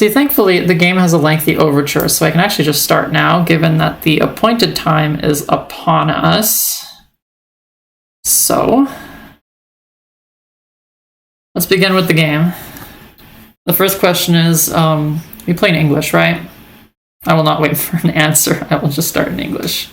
See, thankfully, the game has a lengthy overture, so I can actually just start now, given that the appointed time is upon us. So, let's begin with the game. The first question is, we play in English, right? I will not wait for an answer. I will just start in English.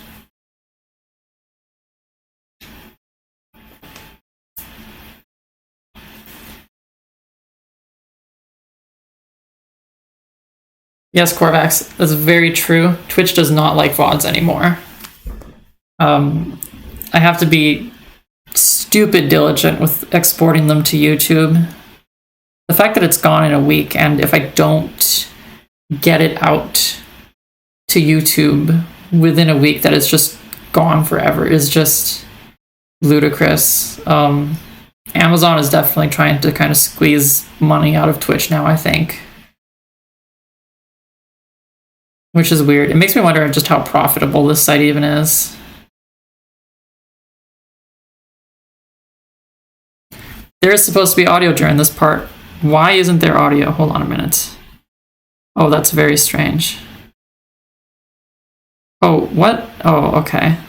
Yes, Corvax, that's very true. Twitch does not like VODs anymore. I have to be stupid diligent with exporting them to YouTube. The fact that it's gone in a week, and if I don't get it out to YouTube within a week, that it's just gone forever, is just ludicrous. Amazon is definitely trying to kind of squeeze money out of Twitch now, I think. Which is weird. It makes me wonder just how profitable this site even is. There is supposed to be audio during this part. Why isn't there audio? Hold on a minute. Oh, that's very strange. Oh, what? Oh, okay.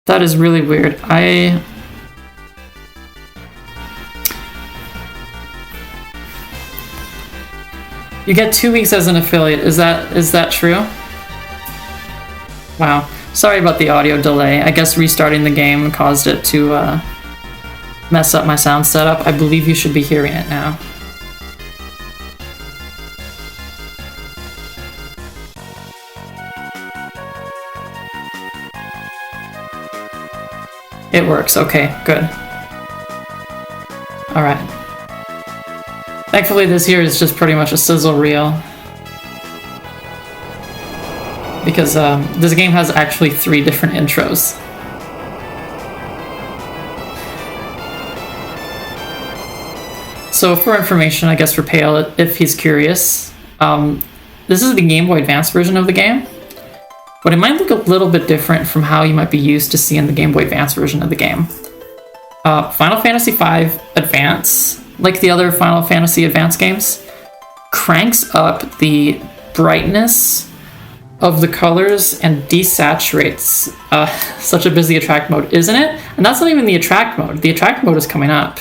That is really weird. You get 2 weeks as an affiliate. Is that true? Wow. Sorry about the audio delay. I guess restarting the game caused it to mess up my sound setup. I believe you should be hearing it now. It works. Okay, good. Alright. Thankfully this here is just pretty much a sizzle reel. Because this game has actually 3 different intros. So for information, I guess for Pale, if he's curious, this is the Game Boy Advance version of the game. But it might look a little bit different from how you might be used to seeing the Game Boy Advance version of the game. Final Fantasy V Advance, like the other Final Fantasy Advance games, cranks up the brightness of the colors and desaturates such a busy attract mode, isn't it? And that's not even the attract mode. The attract mode is coming up.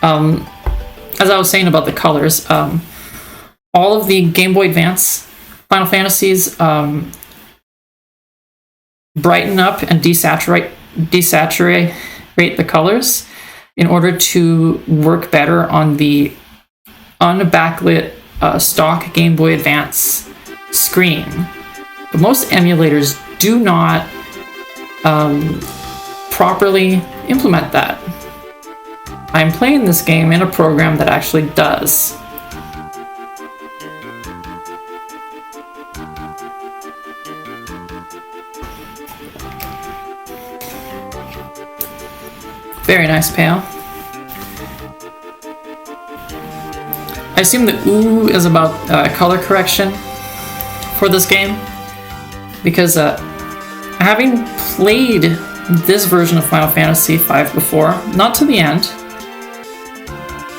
As I was saying about the colors, all of the Game Boy Advance Final Fantasies brighten up and desaturate the colors in order to work better on the unbacklit stock Game Boy Advance screen. But most emulators do not properly implement that. I'm playing this game in a program that actually does. Very nice, Pale. I assume the ooh is about color correction for this game, because having played this version of Final Fantasy V before, not to the end,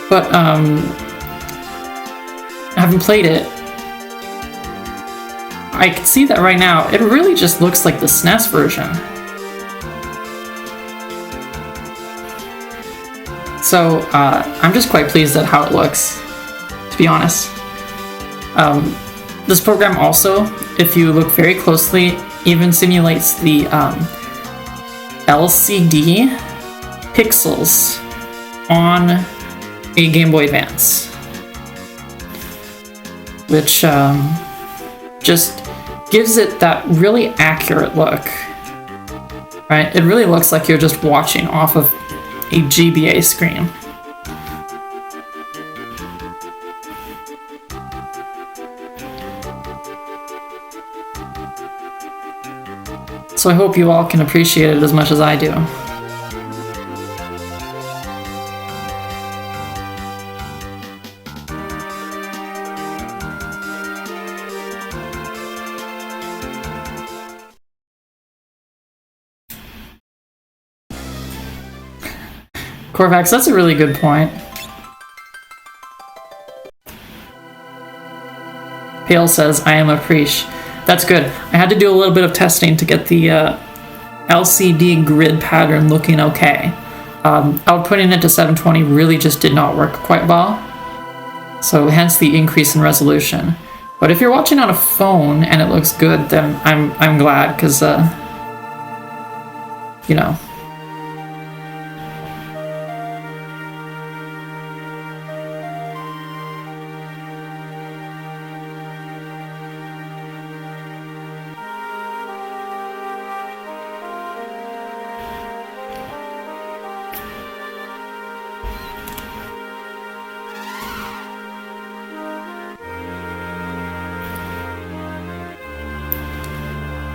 but having played it, I can see that right now it really just looks like the SNES version. So I'm just quite pleased at how it looks, to be honest. This program also, if you look very closely, even simulates the LCD pixels on a Game Boy Advance, which just gives it that really accurate look, right? It really looks like you're just watching off of a GBA screen. So I hope you all can appreciate it as much as I do. Corvax, that's a really good point. Pale says, I am a preach. That's good. I had to do a little bit of testing to get the LCD grid pattern looking okay. Outputting it to 720 really just did not work quite well. So hence the increase in resolution. But if you're watching on a phone and it looks good, then I'm glad, because you know.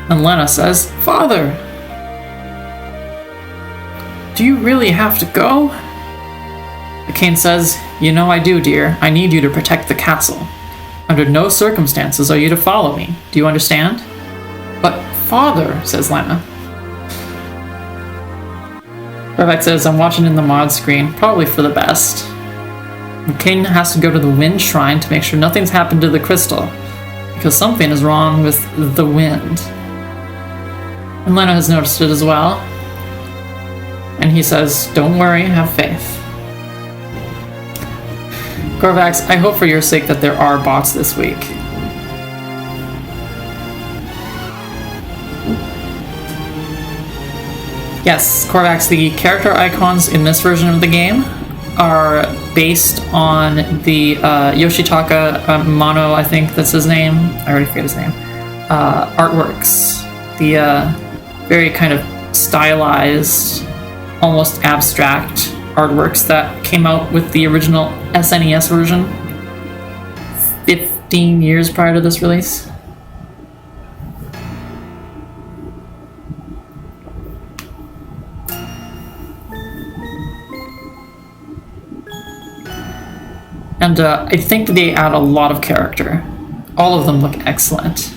And Lena says, Father! Do you really have to go? The King says, You know I do, dear. I need you to protect the castle. Under no circumstances are you to follow me. Do you understand? But, Father, says Lena. Rebecca says, I'm watching in the mod screen, probably for the best. The King has to go to the Wind Shrine to make sure nothing's happened to the crystal, because something is wrong with the wind. And Lena has noticed it as well. And he says, Don't worry, have faith. Corvax, I hope for your sake that there are bots this week. Yes, Corvax, the character icons in this version of the game are based on the Yoshitaka Mano, I think that's his name. I already forget his name. Artworks. The very kind of stylized, almost abstract artworks that came out with the original SNES version 15 years prior to this release. And I think they add a lot of character. All of them look excellent.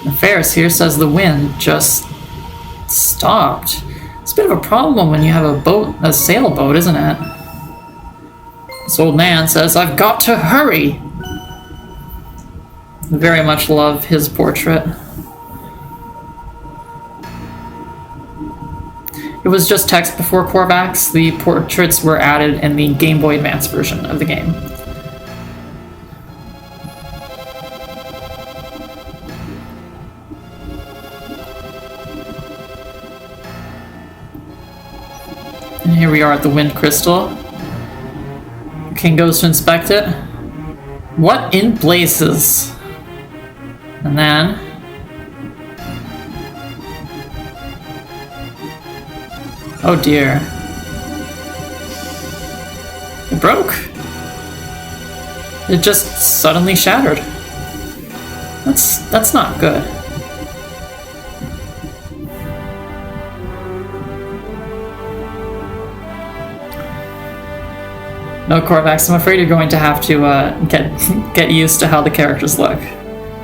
And Ferris here says the wind just stopped. It's a bit of a problem when you have a sailboat, isn't it? This old man says, I've got to hurry! I very much love his portrait. It was just text before Corvax. The portraits were added in the Game Boy Advance version of the game. And here we are at the Wind Crystal. The King goes to inspect it. What in blazes? And then... oh dear. It broke. It just suddenly shattered. That's not good. No, Corvax, I'm afraid you're going to have to get used to how the characters look.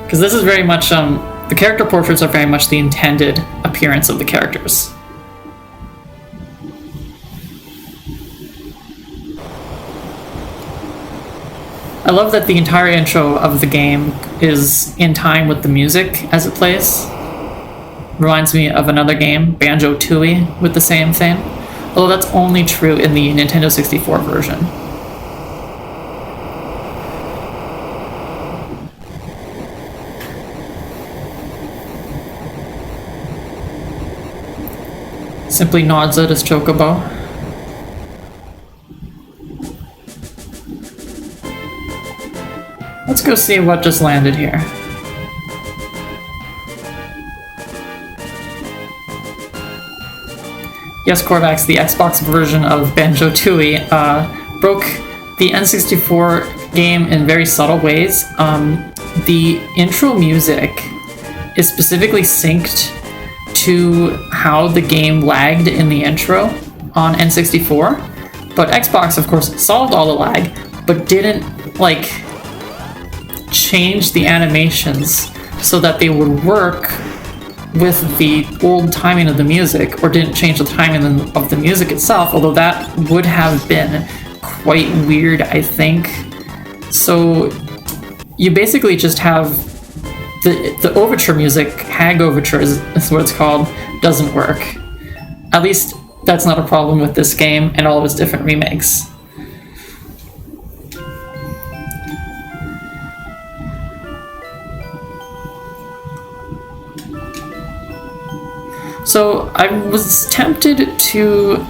Because this is very much, the character portraits are very much the intended appearance of the characters. I love that the entire intro of the game is in time with the music as it plays. Reminds me of another game, Banjo-Tooie, with the same thing. Although that's only true in the Nintendo 64 version. Simply nods at his chocobo. Let's go see what just landed here. Yes, Corvax, the Xbox version of Banjo-Tooie broke the N64 game in very subtle ways. The intro music is specifically synced to how the game lagged in the intro on N64, but Xbox, of course, solved all the lag, but didn't, like, change the animations so that they would work with the old timing of the music, or didn't change the timing of the music itself, although that would have been quite weird, I think. So you basically just have the overture music, Hag Overture is what it's called, doesn't work. At least that's not a problem with this game and all of its different remakes. So I was tempted to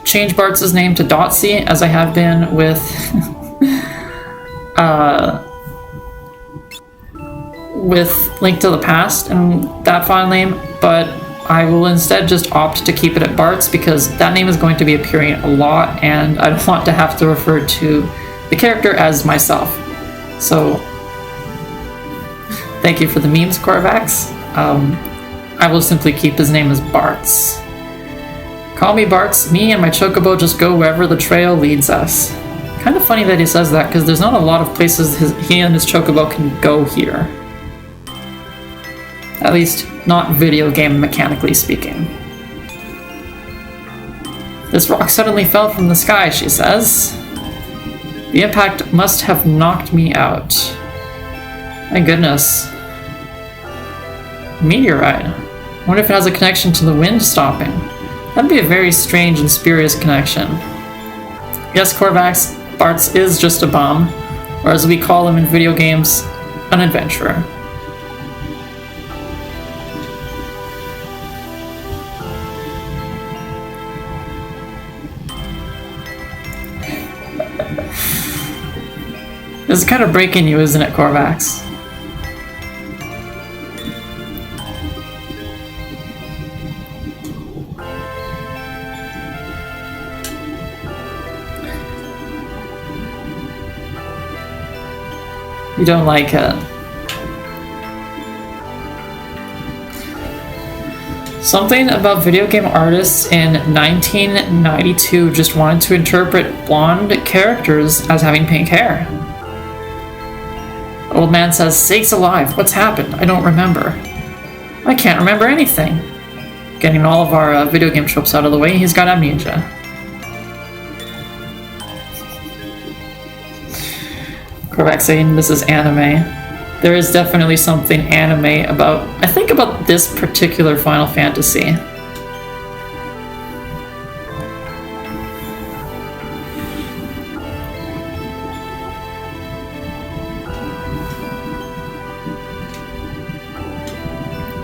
change Bart's name to Dotsy, as I have been with with Link to the Past and that file name, but I will instead just opt to keep it at Bart's because that name is going to be appearing a lot and I don't want to have to refer to the character as myself. So thank you for the memes, Corvax. I will simply keep his name as Bart's. Call me Bart's, me and my chocobo just go wherever the trail leads us. Kind of funny that he says that, because there's not a lot of places he and his chocobo can go here. At least, not video game mechanically speaking. This rock suddenly fell from the sky, she says. The impact must have knocked me out. My goodness. Meteorite. I wonder if it has a connection to the wind stopping. That'd be a very strange and spurious connection. Yes, Corvax, Bart's is just a bum, or as we call him in video games, an adventurer. This is kind of breaking you, isn't it, Corvax? You don't like it. Something about video game artists in 1992 just wanted to interpret blonde characters as having pink hair. Old man says, sakes alive, what's happened? I don't remember. I can't remember anything. Getting all of our video game tropes out of the way, he's got amnesia. Correct saying this is anime. There is definitely something anime about, I think, about this particular Final Fantasy.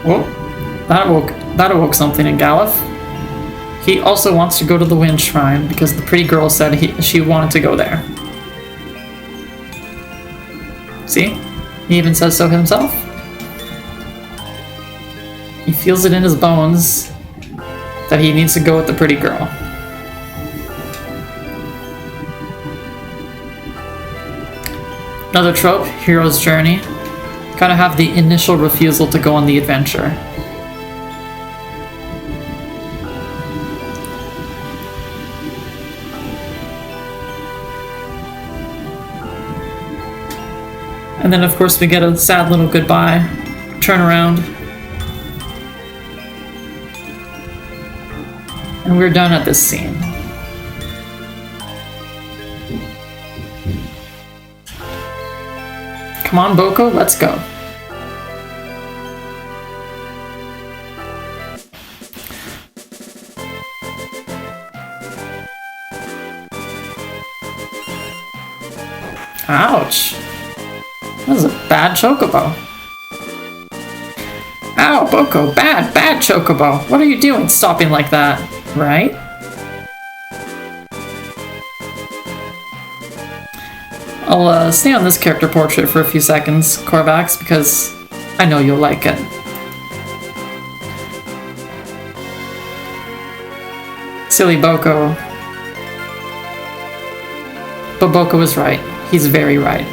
Whoa, that awoke something in Galuf. He also wants to go to the Wind Shrine because the pretty girl said she wanted to go there. See? He even says so himself. He feels it in his bones that he needs to go with the pretty girl. Another trope, hero's journey. Gotta have the initial refusal to go on the adventure. And then, of course, we get a sad little goodbye, turn around, and we're done at this scene. Come on, Boko, let's go. Ouch. That was a bad chocobo. Ow, Boko, bad chocobo. What are you doing stopping like that, right? I'll stay on this character portrait for a few seconds, Corvax, because I know you'll like it. Silly Boko. But Boko is right. He's very right.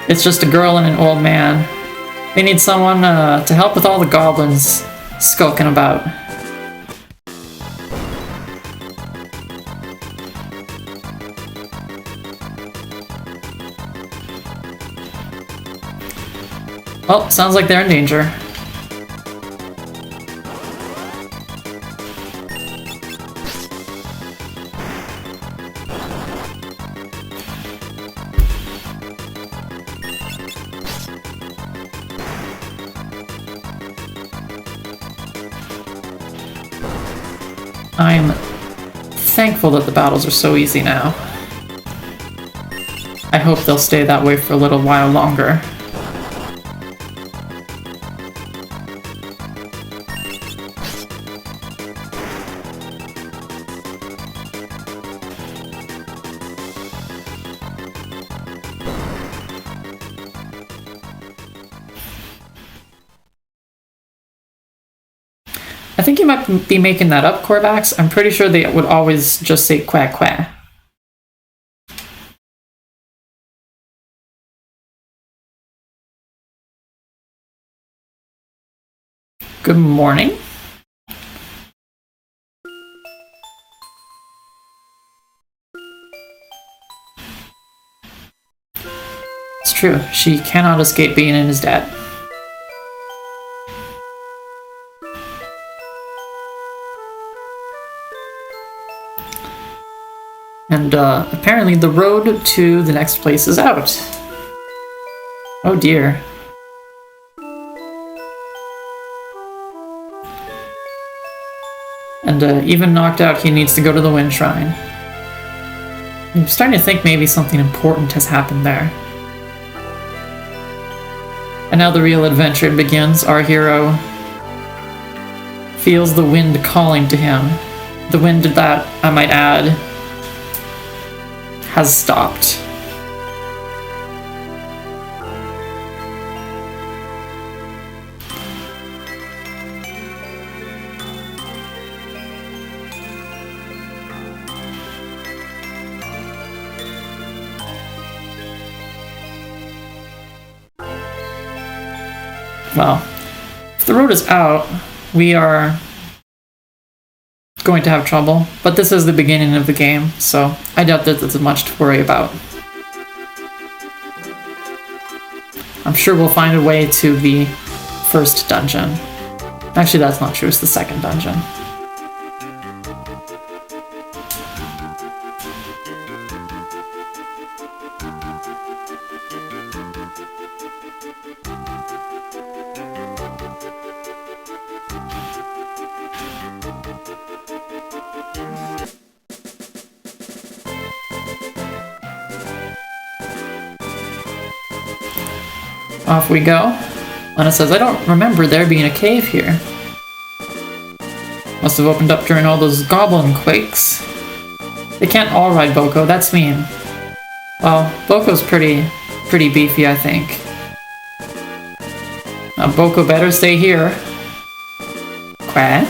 It's just a girl and an old man. They need someone to help with all the goblins skulking about. Well, sounds like they're in danger. I'm thankful that the battles are so easy now. I hope they'll stay that way for a little while longer. I think you might be making that up, Corvax. I'm pretty sure they would always just say quack quack. Good morning. It's true, she cannot escape being in his debt. And apparently the road to the next place is out. Oh dear. And even knocked out, he needs to go to the Wind Shrine. I'm starting to think maybe something important has happened there. And now the real adventure begins. Our hero feels the wind calling to him. The wind that, I might add, has stopped. Well, if the road is out, we are going to have trouble, but this is the beginning of the game, so I doubt that there's much to worry about. I'm sure we'll find a way to the first dungeon. Actually, that's not true, it's the second dungeon. Off we go. Lena says, I don't remember there being a cave here. Must have opened up during all those goblin quakes. They can't all ride Boko, that's mean. Well, Boko's pretty beefy, I think. Now Boko better stay here. Quack.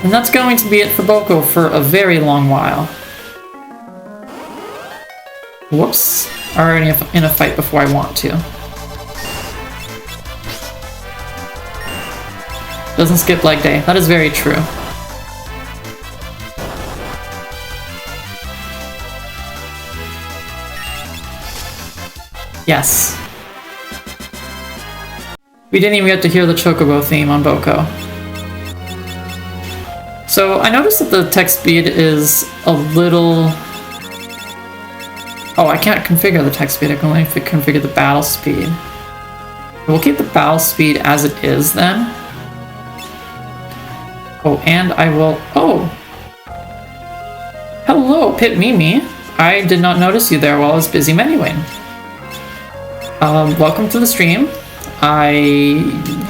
And that's going to be it for Boko for a very long while. Whoops. Already in a fight before I want to. Doesn't skip leg day. That is very true. Yes. We didn't even get to hear the Chocobo theme on Boko. So I noticed that the text speed is a little... Oh, I can't configure the text speed. I can only configure the battle speed. We'll keep the battle speed as it is then. Oh, and I will... Oh! Hello, Pit Mimi. I did not notice you there while I was busy menuing. Welcome to the stream.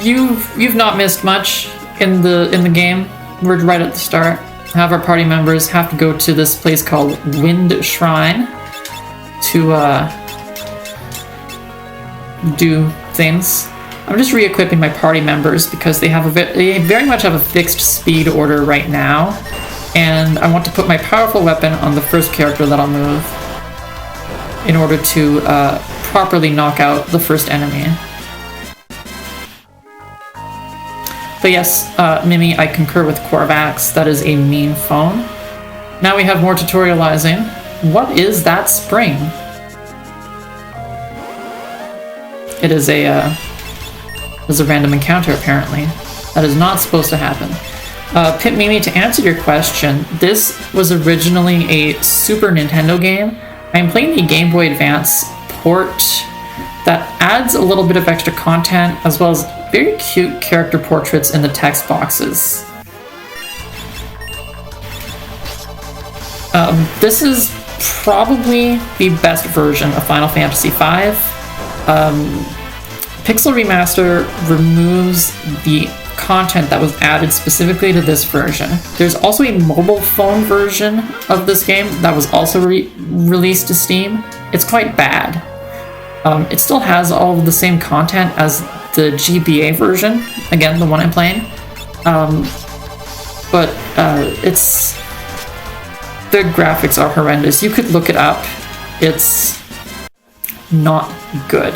You've not missed much in the game. We're right at the start. Half our party members have to go to this place called Wind Shrine to do things. I'm just re-equipping my party members because they have they very much have a fixed speed order right now, and I want to put my powerful weapon on the first character that I'll move in order to properly knock out the first enemy. But yes, Mimi, I concur with Corvax. That is a mean phone. Now we have more tutorializing. What is that spring? It is a random encounter, apparently. That is not supposed to happen. Pit Mimi, to answer your question, this was originally a Super Nintendo game. I'm playing the Game Boy Advance port that adds a little bit of extra content, as well as very cute character portraits in the text boxes. This is probably the best version of Final Fantasy V. Pixel Remaster removes the content that was added specifically to this version. There's also a mobile phone version of this game that was also released to Steam. It's quite bad. It still has all of the same content as the GBA version, again, the one I'm playing. But the graphics are horrendous. You could look it up. It's not good.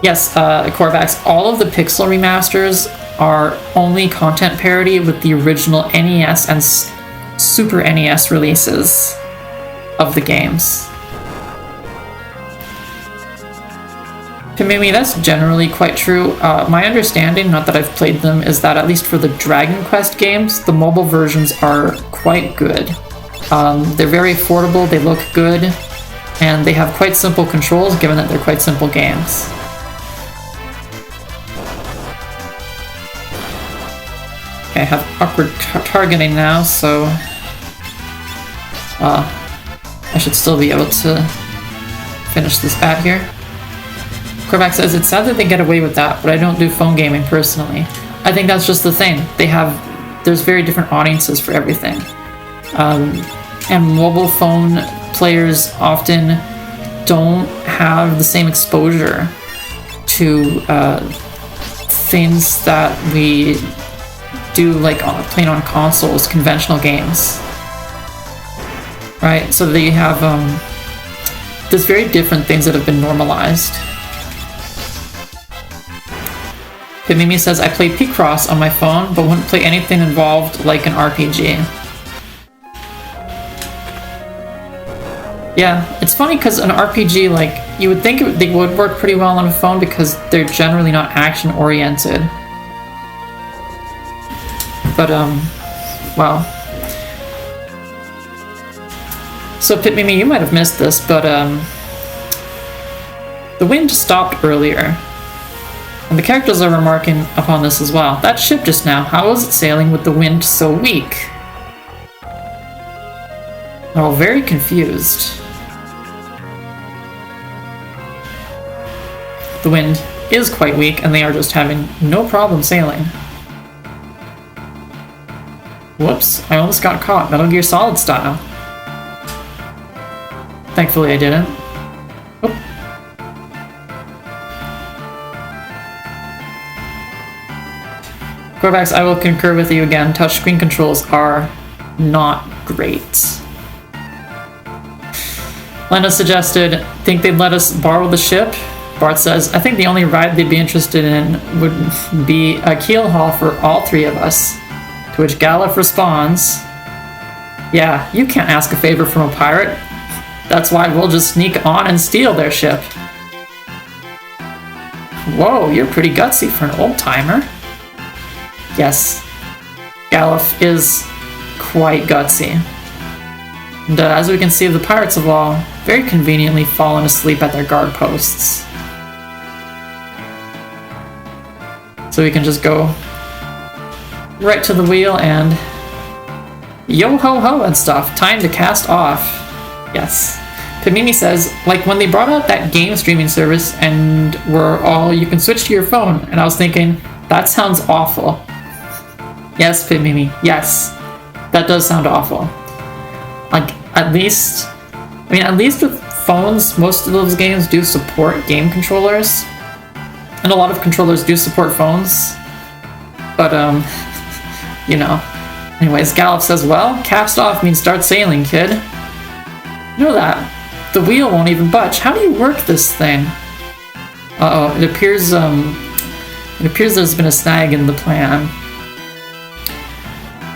Yes, Corvax, all of the Pixel remasters are only content parity with the original NES and Super NES releases of the games. Pimimi, that's generally quite true. My understanding, not that I've played them, is that at least for the Dragon Quest games, the mobile versions are quite good. They're very affordable, they look good, and they have quite simple controls given that they're quite simple games. Okay, I have awkward targeting now, so I should still be able to finish this bat here. Corvax says, it's sad that they get away with that, but I don't do phone gaming personally. I think that's just the thing. There's very different audiences for everything. And mobile phone players often don't have the same exposure to things that we do, like playing on consoles, conventional games. Right? So they have, there's very different things that have been normalized. Pimimi says, I play Picross on my phone, but wouldn't play anything involved like an RPG. Yeah, it's funny because an RPG, like, you would think they would work pretty well on a phone because they're generally not action-oriented. But, well. So, Pitmimi, you might have missed this, but, the wind stopped earlier. And the characters are remarking upon this as well. That ship just now, how is it sailing with the wind so weak? They're all very confused. The wind is quite weak, and they are just having no problem sailing. Whoops, I almost got caught, Metal Gear Solid style. Thankfully I didn't. Oh. Corvax, I will concur with you again. Touchscreen controls are not great. Lena suggested, think they'd let us borrow the ship? Bart says, I think the only ride they'd be interested in would be a keel haul for all three of us. To which Galuf responds, yeah, you can't ask a favor from a pirate. That's why we'll just sneak on and steal their ship. Whoa, you're pretty gutsy for an old-timer. Yes, Galuf is quite gutsy. And as we can see, the pirates have all very conveniently fallen asleep at their guard posts. So we can just go right to the wheel and yo-ho-ho and stuff. Time to cast off. Yes. Pimimi says, like when they brought out that game streaming service and were all, you can switch to your phone. And I was thinking, that sounds awful. Yes, Pimimi, yes. That does sound awful. Like, at least with phones, most of those games do support game controllers. And a lot of controllers do support phones. But, you know. Anyways, Galuf says, well, cast off means start sailing, kid. You know that. The wheel won't even budge. How do you work this thing? Uh-oh, it appears there's been a snag in the plan.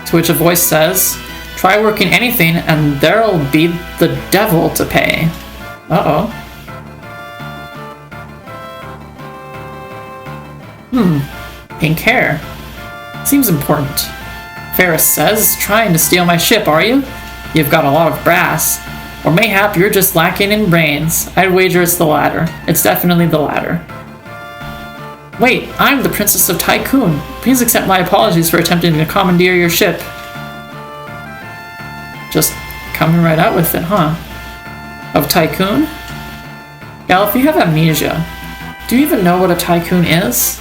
To which a voice says, try working anything and there'll be the devil to pay. Uh-oh. Pink hair. Seems important. Ferris says, trying to steal my ship, are you? You've got a lot of brass. Or mayhap you're just lacking in brains. I'd wager it's the latter. It's definitely the latter. Wait, I'm the Princess of Tycoon. Please accept my apologies for attempting to commandeer your ship. Just coming right out with it, huh? Of Tycoon? Gal, if you have amnesia, do you even know what a Tycoon is?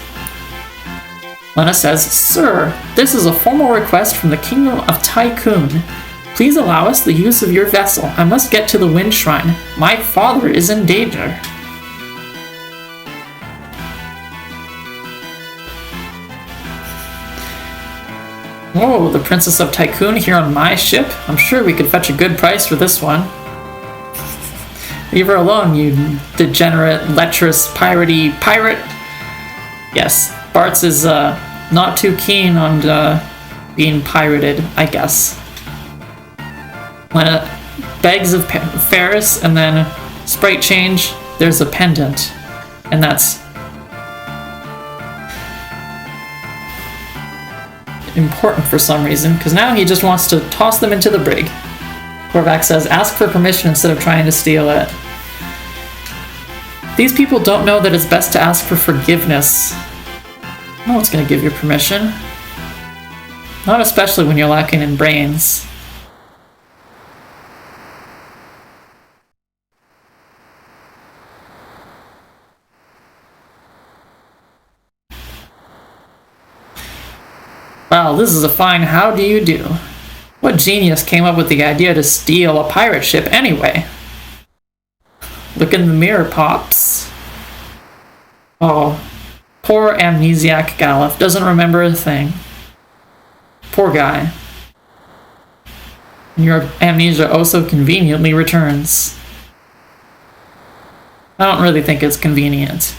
Lena says, Sir, this is a formal request from the Kingdom of Tycoon. Please allow us the use of your vessel. I must get to the Wind Shrine. My father is in danger. Oh, the Princess of Tycoon here on my ship? I'm sure we could fetch a good price for this one. Leave her alone, you degenerate, lecherous, piratey pirate. Yes, Bartz is not too keen on being pirated, I guess. Lena begs of Ferris, and then sprite change, there's a pendant. And that's important for some reason, because now he just wants to toss them into the brig. Korvac says, ask for permission instead of trying to steal it. These people don't know that it's best to ask for forgiveness. No one's going to give you permission. Not especially when you're lacking in brains. Wow, this is a fine how do you do. What genius came up with the idea to steal a pirate ship anyway? Look in the mirror, Pops. Oh, poor amnesiac Galuf doesn't remember a thing. Poor guy. And your amnesia oh so conveniently returns. I don't really think it's convenient.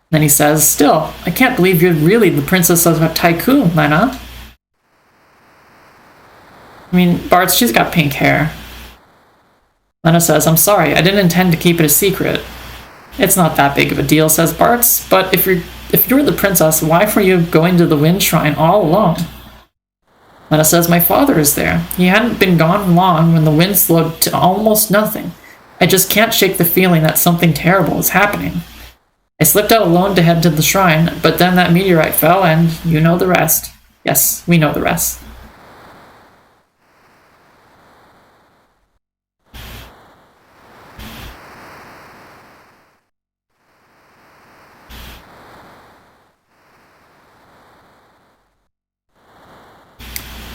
Then he says, still, I can't believe you're really the Princess of Tycoon, Lena. I mean, Bartz, she's got pink hair. Lena says, I'm sorry, I didn't intend to keep it a secret. It's not that big of a deal, says Bartz, but if you're the princess, why were you going to the Wind Shrine all alone? Lena says, my father is there. He hadn't been gone long when the wind slowed to almost nothing. I just can't shake the feeling that something terrible is happening. I slipped out alone to head to the shrine, but then that meteorite fell, and you know the rest. Yes, we know the rest.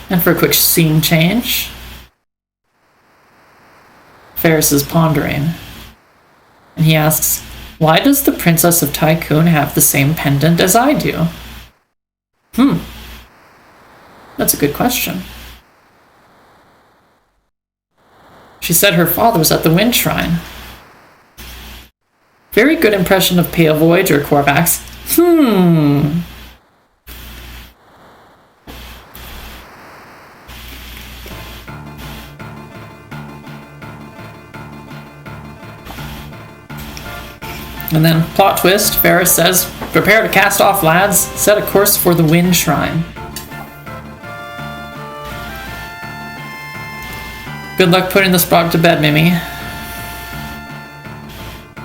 And for a quick scene change, Ferris is pondering, and he asks, why does the Princess of Tycoon have the same pendant as I do? That's a good question. She said her father was at the Wind Shrine. Very good impression of Pale Voyager, Korvax. And then, plot twist, Ferris says, prepare to cast off, lads. Set a course for the Wind Shrine. Good luck putting this frog to bed, Mimi.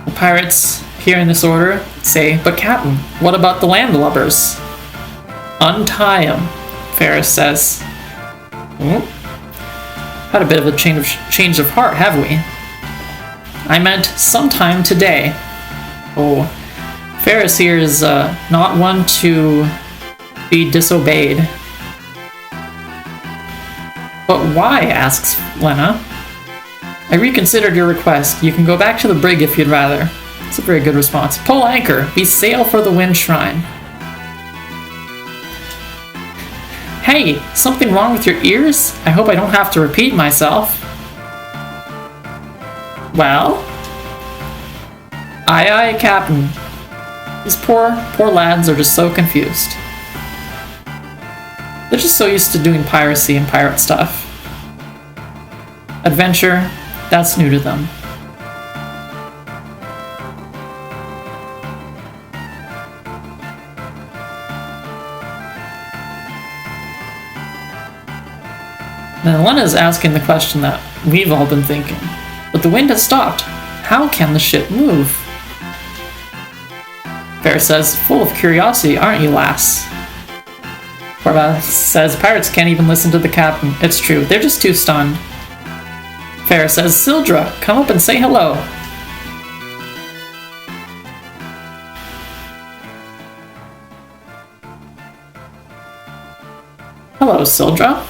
The pirates, hearing this order, say, but Captain, what about the landlubbers? Untie 'em, Ferris says. Had a bit of a change of heart, have we? I meant sometime today. Oh, Ferris here is not one to be disobeyed. But why, asks Lena. I reconsidered your request. You can go back to the brig if you'd rather. It's a very good response. Pull anchor. We sail for the Wind Shrine. Hey, something wrong with your ears? I hope I don't have to repeat myself. Well? Aye, aye, Captain. These poor lads are just so confused. They're just so used to doing piracy and pirate stuff. Adventure, that's new to them. Then Lena is asking the question that we've all been thinking. But the wind has stopped. How can the ship move? Ferris says, full of curiosity, aren't you, lass? Korvax says, pirates can't even listen to the captain. It's true, they're just too stunned. Ferris says, Sildra, come up and say hello. Hello, Sildra.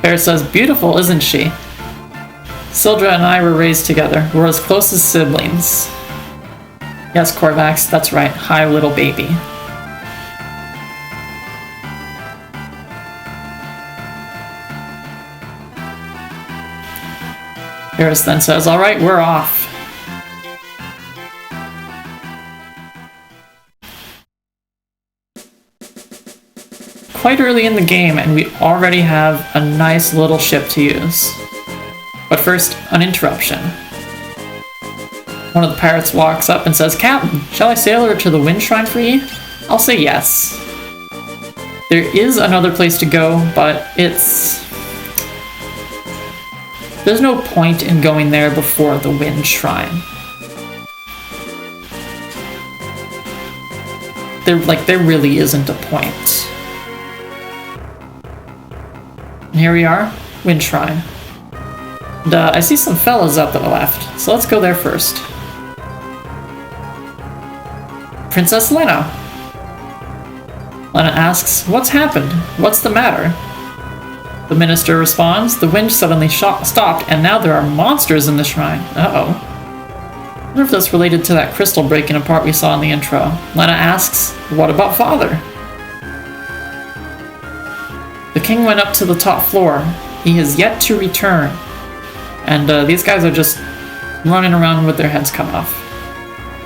Ferris says, beautiful, isn't she? Sildra and I were raised together. We're as close as siblings. Yes, Korvax, that's right. Hi, little baby. Ferris then says, alright, we're off. Quite early in the game, and we already have a nice little ship to use. But first, an interruption. One of the pirates walks up and says, Captain, shall I sail her to the Wind Shrine for you? I'll say yes. There is another place to go, but there's no point in going there before the Wind Shrine. There really isn't a point. And here we are, Wind Shrine. And I see some fellas up to the left, so let's go there first. Princess Lena. Lena asks, what's happened? What's the matter? The minister responds, the wind suddenly stopped, and now there are monsters in the shrine. Uh-oh. I wonder if that's related to that crystal breaking apart we saw in the intro. Lena asks, what about father? The king went up to the top floor. He has yet to return. And these guys are just running around with their heads cut off.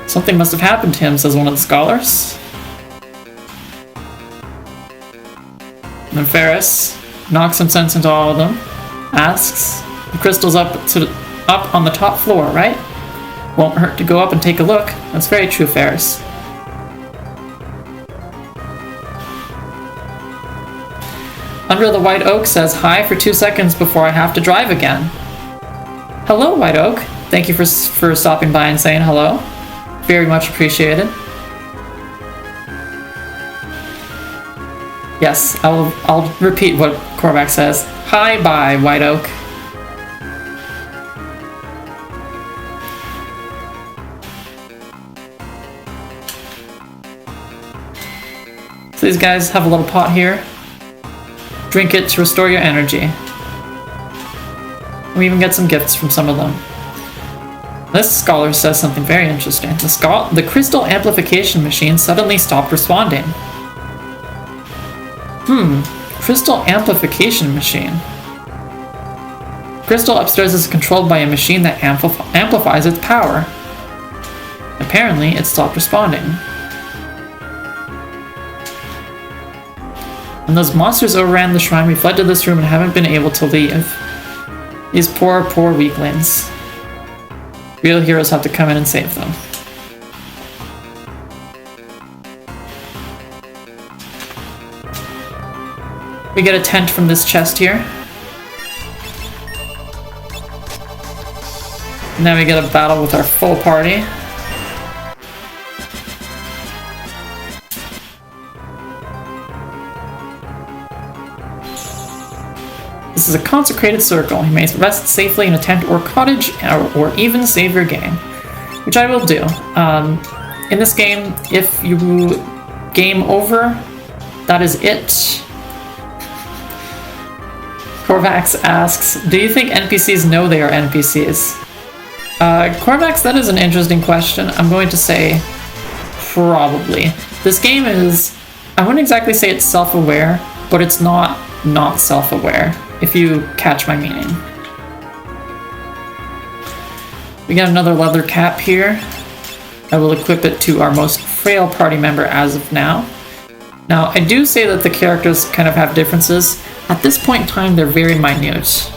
Something must have happened to him, says one of the scholars. And then Ferris knocks some sense into all of them, asks, the crystal's up on the top floor, right? Won't hurt to go up and take a look. That's very true, Ferris. Under the White Oak says hi for 2 seconds before I have to drive again. Hello, White Oak. Thank you for stopping by and saying hello. Very much appreciated. Yes, I'll repeat what Korvax says. Hi, bye, White Oak. So these guys have a little pot here. Drink it to restore your energy. We even get some gifts from some of them. This scholar says something very interesting. The crystal amplification machine suddenly stopped responding. Crystal amplification machine. Crystal upstairs is controlled by a machine that amplifies its power. Apparently, it stopped responding. When those monsters overran the shrine, we fled to this room and haven't been able to leave. These poor, poor weaklings. Real heroes have to come in and save them. We get a tent from this chest here. Now we get a battle with our full party. This is a consecrated circle. You may rest safely in a tent or cottage, or even save your game, which I will do. In this game, if you game over, that is it. Korvax asks, do you think NPCs know they are NPCs? Korvax, that is an interesting question. I'm going to say probably. This game is, I wouldn't exactly say it's self-aware, but it's not self-aware, if you catch my meaning. We got another leather cap here. I will equip it to our most frail party member as of now. Now, I do say that the characters kind of have differences. At this point in time, they're very minute.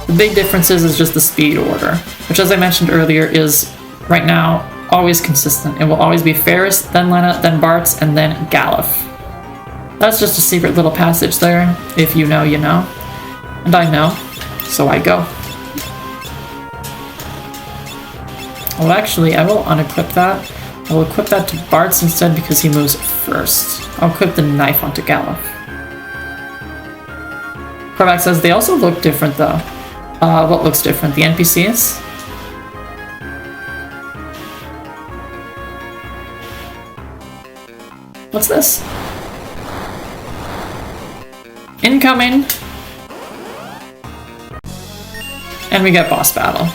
The big difference is just the speed order, which, as I mentioned earlier, is right now always consistent. It will always be Ferris, then Lena, then Bartz, and then Galuf. That's just a secret little passage there. If you know, you know. And I know, so I go. Well, actually, I will unequip that. I will equip that to Bartz instead because he moves first. I'll equip the knife onto Galuf. Korvac says they also look different though. What looks different? The NPCs? What's this? Incoming! And we get boss battle.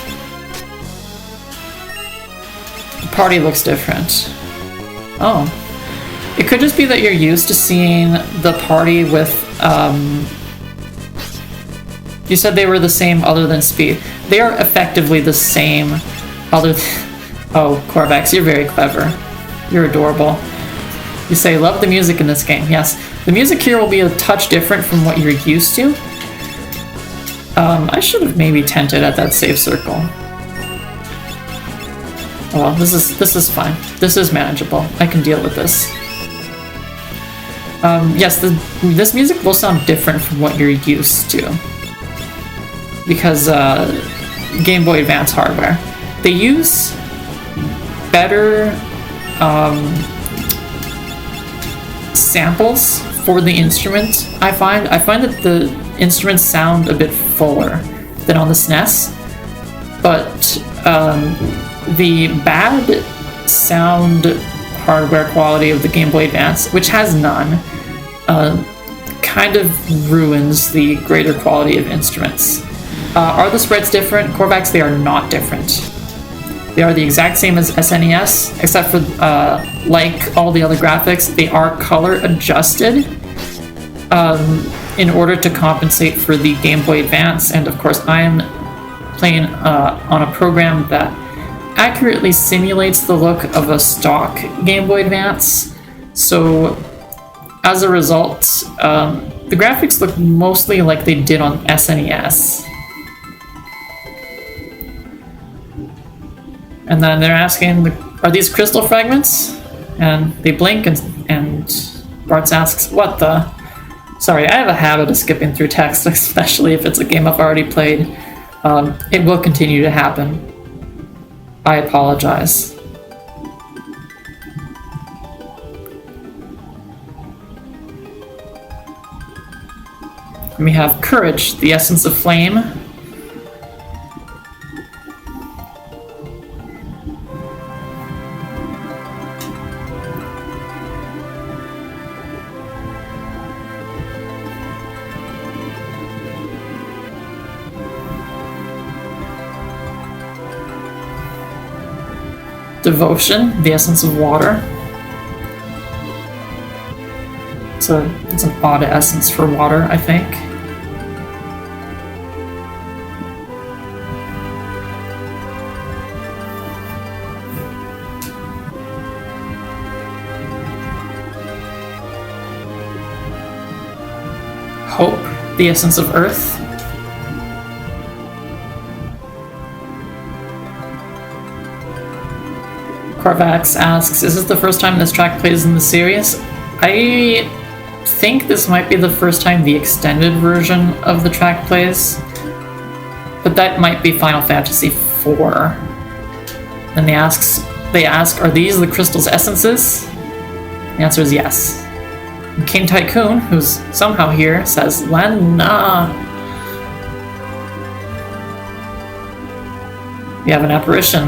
The party looks different. Oh. It could just be that you're used to seeing the party with, you said they were the same other than speed. They are effectively the same other than... Oh, Korvax, you're very clever. You're adorable. You say, love the music in this game. Yes. The music here will be a touch different from what you're used to. I should have maybe tented at that save circle. Oh, well, this is fine. This is manageable. I can deal with this. Yes, this music will sound different from what you're used to. Because, Game Boy Advance hardware. They use better, samples for the instrument, I find. I find that the instruments sound a bit fuller than on the SNES, but the bad sound hardware quality of the Game Boy Advance, which has none, kind of ruins the greater quality of instruments. Are the sprites different? Korvax, they are not different. They are the exact same as SNES, except for, like all the other graphics, they are color adjusted in order to compensate for the Game Boy Advance, and of course I am playing on a program that accurately simulates the look of a stock Game Boy Advance, so as a result, the graphics look mostly like they did on SNES. And then they're asking, are these crystal fragments? And they blink, and Bartz asks, what the? Sorry, I have a habit of skipping through text, especially if it's a game I've already played. It will continue to happen. I apologize. And we have courage, the essence of flame. Devotion, the essence of water. It's an odd essence for water, I think. Hope, the essence of earth. Korvax asks, is this the first time this track plays in the series? I think this might be the first time the extended version of the track plays, but that might be Final Fantasy IV. Then they ask, are these the crystal's essences? The answer is yes. And King Tycoon, who's somehow here, says, Lena! We have an apparition.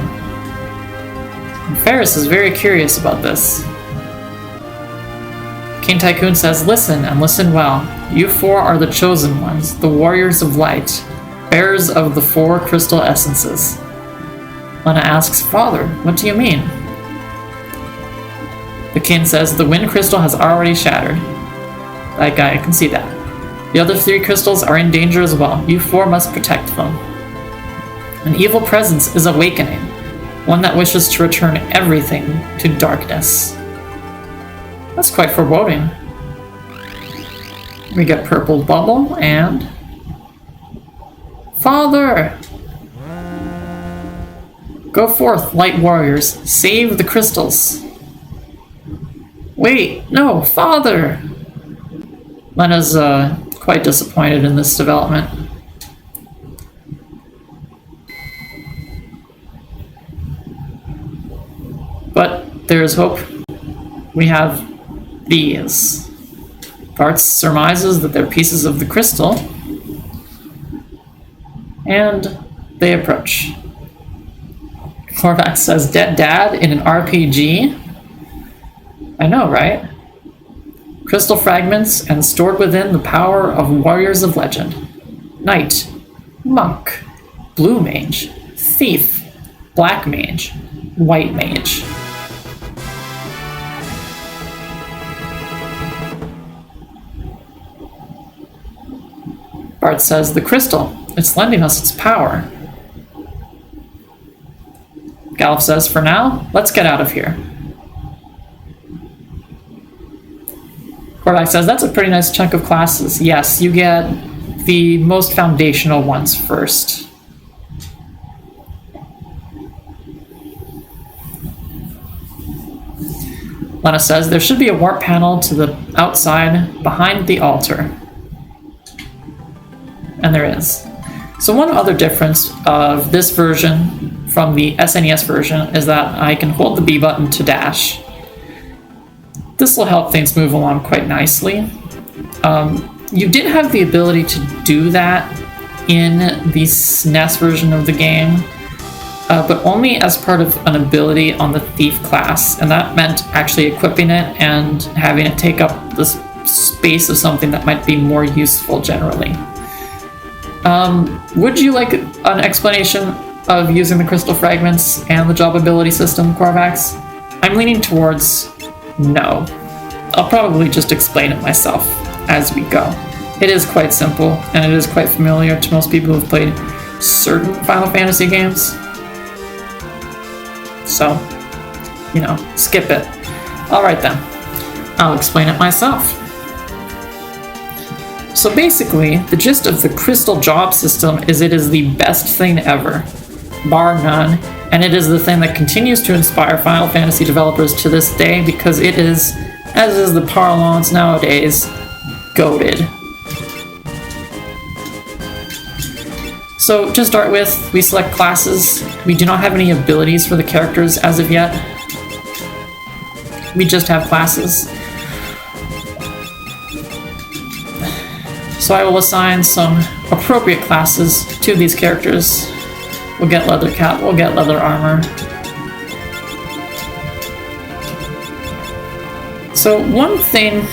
And Ferris is very curious about this. King Tycoon says, listen, and listen well. You four are the chosen ones, the warriors of light, bearers of the four crystal essences. Lena asks, Father, what do you mean? The king says, the wind crystal has already shattered. That guy, I can see that. The other three crystals are in danger as well. You four must protect them. An evil presence is awakening, one that wishes to return everything to darkness. That's quite foreboding. We get Purple Bubble and Father! Go forth, light warriors. Save the crystals. Wait, no, Father! Lena's quite disappointed in this development. But there is hope. We have these. Bartz surmises that they're pieces of the crystal, and they approach. Korvax says, Dead Dad in an RPG? I know, right? Crystal fragments and stored within the power of warriors of legend. Knight, monk, blue mage, thief, black mage, white mage. Bart says, the crystal, it's lending us its power. Galuf says, for now, let's get out of here. Korvax says, that's a pretty nice chunk of classes. Yes, you get the most foundational ones first. Lena says, there should be a warp panel to the outside behind the altar. And there is. So one other difference of this version from the SNES version is that I can hold the B button to dash. This will help things move along quite nicely. You did have the ability to do that in the SNES version of the game, but only as part of an ability on the Thief class, and that meant actually equipping it and having it take up the space of something that might be more useful generally. Would you like an explanation of using the crystal fragments and the job ability system, Korvax? I'm leaning towards no. I'll probably just explain it myself as we go. It is quite simple, and it is quite familiar to most people who've played certain Final Fantasy games. So, skip it. Alright then, I'll explain it myself. So basically, the gist of the crystal job system is it is the best thing ever, bar none, and it is the thing that continues to inspire Final Fantasy developers to this day because it is, as is the parlance nowadays, goated. So to start with, we select classes. We do not have any abilities for the characters as of yet. We just have classes. So I will assign some appropriate classes to these characters. We'll get leather cap, we'll get leather armor. So one thing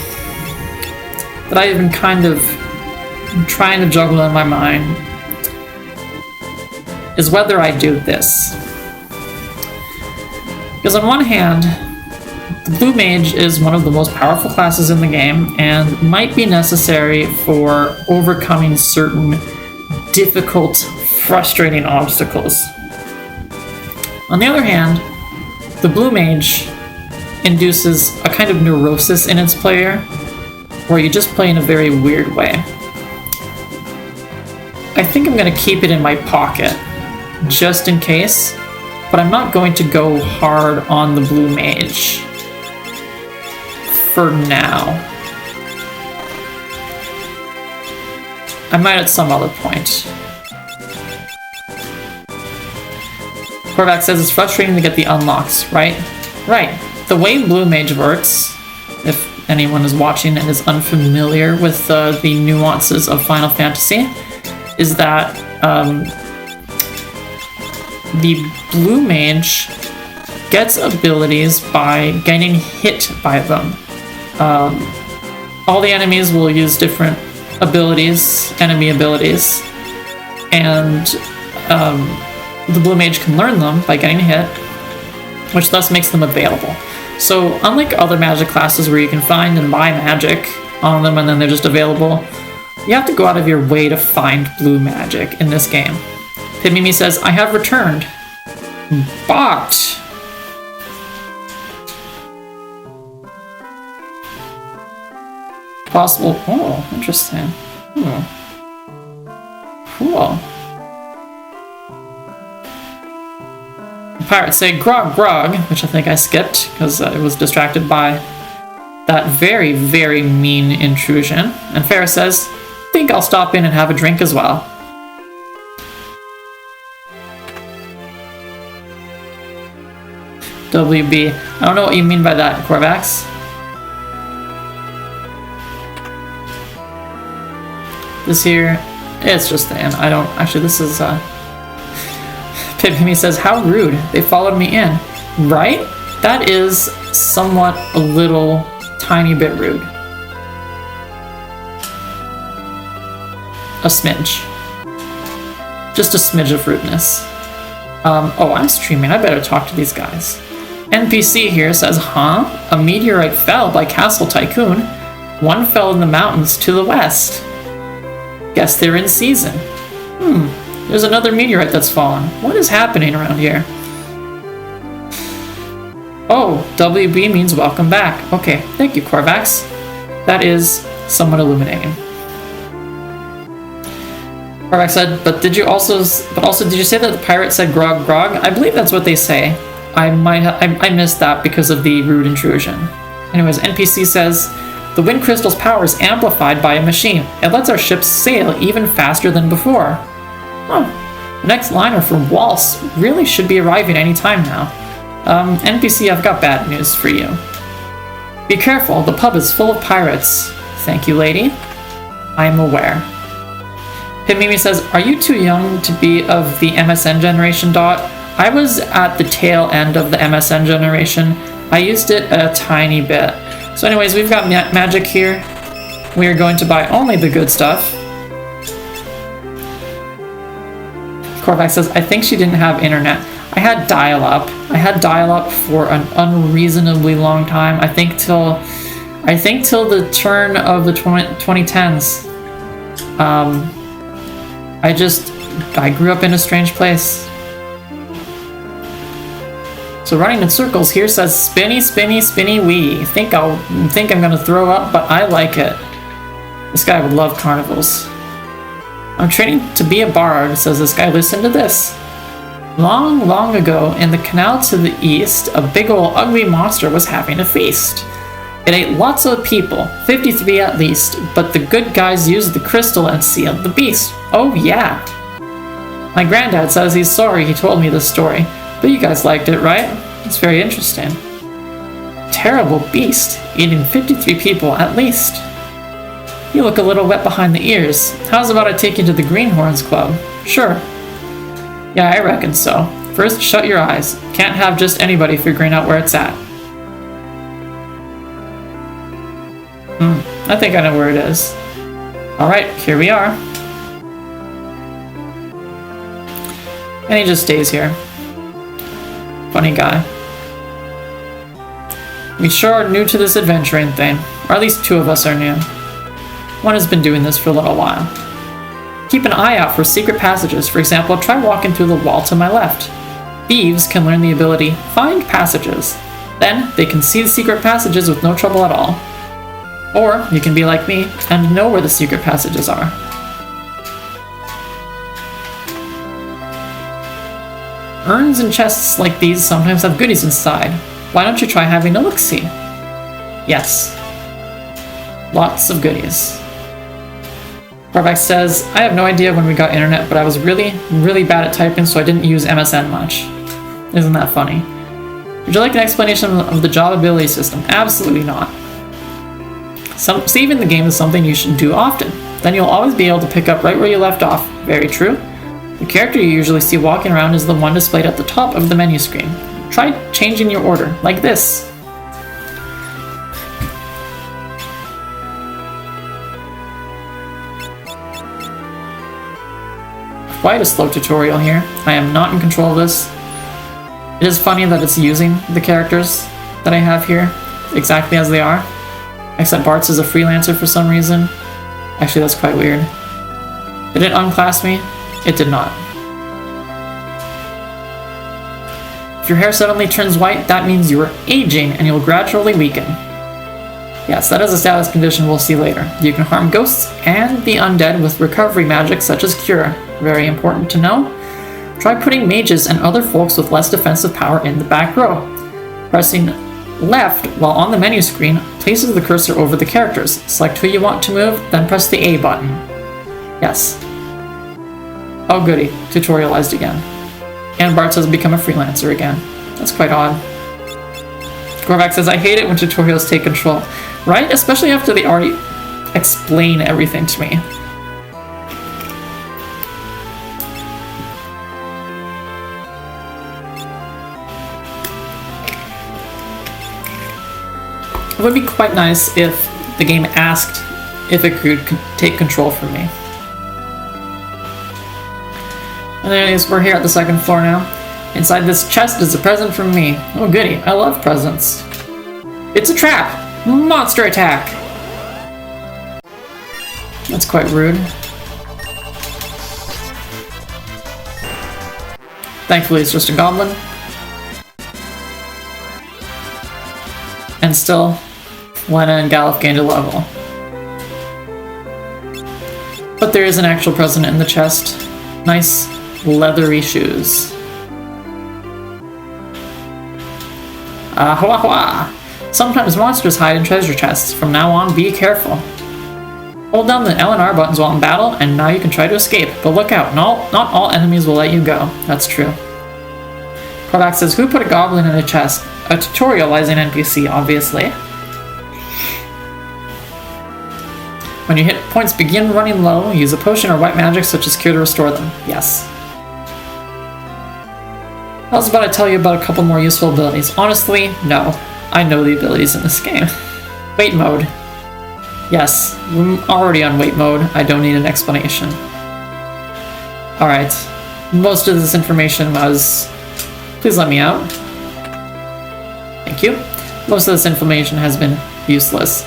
that I've been kind of trying to juggle in my mind is whether I do this. Because on one hand, the Blue Mage is one of the most powerful classes in the game and might be necessary for overcoming certain difficult, frustrating obstacles. On the other hand, the Blue Mage induces a kind of neurosis in its player, where you just play in a very weird way. I think I'm going to keep it in my pocket, just in case, but I'm not going to go hard on the Blue Mage. For now. I might at some other point. Korvax says it's frustrating to get the unlocks, right? Right. The way Blue Mage works, if anyone is watching and is unfamiliar with the nuances of Final Fantasy, is that the Blue Mage gets abilities by getting hit by them. All the enemies will use different abilities, enemy abilities, and the Blue Mage can learn them by getting hit, which thus makes them available. So unlike other magic classes where you can find and buy magic on them and then they're just available, you have to go out of your way to find blue magic in this game. Pimimi says, I have returned. But possible. Oh, interesting. Cool. pirates say grog grog, which I think I skipped because I was distracted by that very, very mean intrusion. And Farrah says, think I'll stop in and have a drink as well. WB. I don't know what you mean by that, Corvax. This here, it's just the end. I don't, actually this is, Pipimi says, how rude, they followed me in. Right? That is somewhat a little tiny bit rude. A smidge. Just a smidge of rudeness. Oh, I'm streaming, I better talk to these guys. NPC here says, huh? A meteorite fell by Castle Tycoon. One fell in the mountains to the west. Guess they're in season. There's another meteorite that's fallen. What is happening around here? Oh, WB means welcome back. Okay, thank you, Corvax. That is somewhat illuminating. Corvax said, but did you also did you say that the pirate said grog grog? I believe that's what they say. I missed that because of the rude intrusion. Anyways, NPC says, the wind crystal's power is amplified by a machine. It lets our ships sail even faster than before. Oh, the next liner from Waltz really should be arriving any time now. NPC, I've got bad news for you. Be careful, the pub is full of pirates. Thank you, lady. I am aware. Himimi says, are you too young to be of the MSN generation, Dot? I was at the tail end of the MSN generation. I used it a tiny bit. So anyways, we've got magic here. We are going to buy only the good stuff. Corvax says, I think she didn't have internet. I had dial-up. I had dial-up for an unreasonably long time. I think till the turn of the 2010s. I grew up in a strange place. So running in circles here says spinny, spinny, spinny wee. Think I'm gonna throw up, but I like it. This guy would love carnivals. I'm training to be a bard, says this guy. Listen to this. Long, long ago, in the canal to the east, a big ol' ugly monster was having a feast. It ate lots of people, 53 at least, but the good guys used the crystal and sealed the beast. Oh yeah. My granddad says he's sorry he told me this story. But you guys liked it, right? It's very interesting. Terrible beast, eating 53 people at least. You look a little wet behind the ears. How's about I take you to the Greenhorns Club? Sure. Yeah, I reckon so. First, shut your eyes. Can't have just anybody figuring out where it's at. I think I know where it is. Alright, here we are. And he just stays here. Funny guy. We sure are new to this adventuring thing, or at least two of us are new. One has been doing this for a little while. Keep an eye out for secret passages. For example, try walking through the wall to my left. Thieves can learn the ability Find Passages. Then, they can see the secret passages with no trouble at all. Or, you can be like me, and know where the secret passages are. Urns and chests like these sometimes have goodies inside. Why don't you try having a look-see? Yes. Lots of goodies. Corvax says, I have no idea when we got internet, but I was really, really bad at typing, so I didn't use MSN much. Isn't that funny? Would you like an explanation of the job ability system? Absolutely not. Saving the game is something you should do often. Then you'll always be able to pick up right where you left off. Very true. The character you usually see walking around is the one displayed at the top of the menu screen. Try changing your order, like this. Quite a slow tutorial here. I am not in control of this. It is funny that it's using the characters that I have here exactly as they are. Except Bart's is a freelancer for some reason. Actually, that's quite weird. Did it unclass me? It did not. If your hair suddenly turns white, that means you are aging and you'll gradually weaken. Yes, that is a status condition we'll see later. You can harm ghosts and the undead with recovery magic such as Cure. Very important to know. Try putting mages and other folks with less defensive power in the back row. Pressing left while on the menu screen places the cursor over the characters. Select who you want to move, then press the A button. Yes. Oh goody, tutorialized again. And Bart says become a freelancer again. That's quite odd. Korvac says, I hate it when tutorials take control. Right? Especially after they already explain everything to me. It would be quite nice if the game asked if it could take control from me. And anyways, we're here at the second floor now. Inside this chest is a present from me. Oh goody, I love presents. It's a trap! Monster attack! That's quite rude. Thankfully it's just a goblin. And still, Lena and Galuf gained a level. But there is an actual present in the chest. Nice leathery shoes. Ahwa! Sometimes monsters hide in treasure chests. From now on, be careful. Hold down the L and R buttons while in battle, and now you can try to escape. But look out, not all enemies will let you go. That's true. Korvac says, who put a goblin in a chest? A tutorializing NPC, obviously. When your hit points begin running low, use a potion or white magic such as cure to restore them. Yes. I was about to tell you about a couple more useful abilities. Honestly, no. I know the abilities in this game. Wait mode. Yes, I'm already on wait mode. I don't need an explanation. Alright. Most of this information was... Please let me out. Thank you. Most of this information has been useless,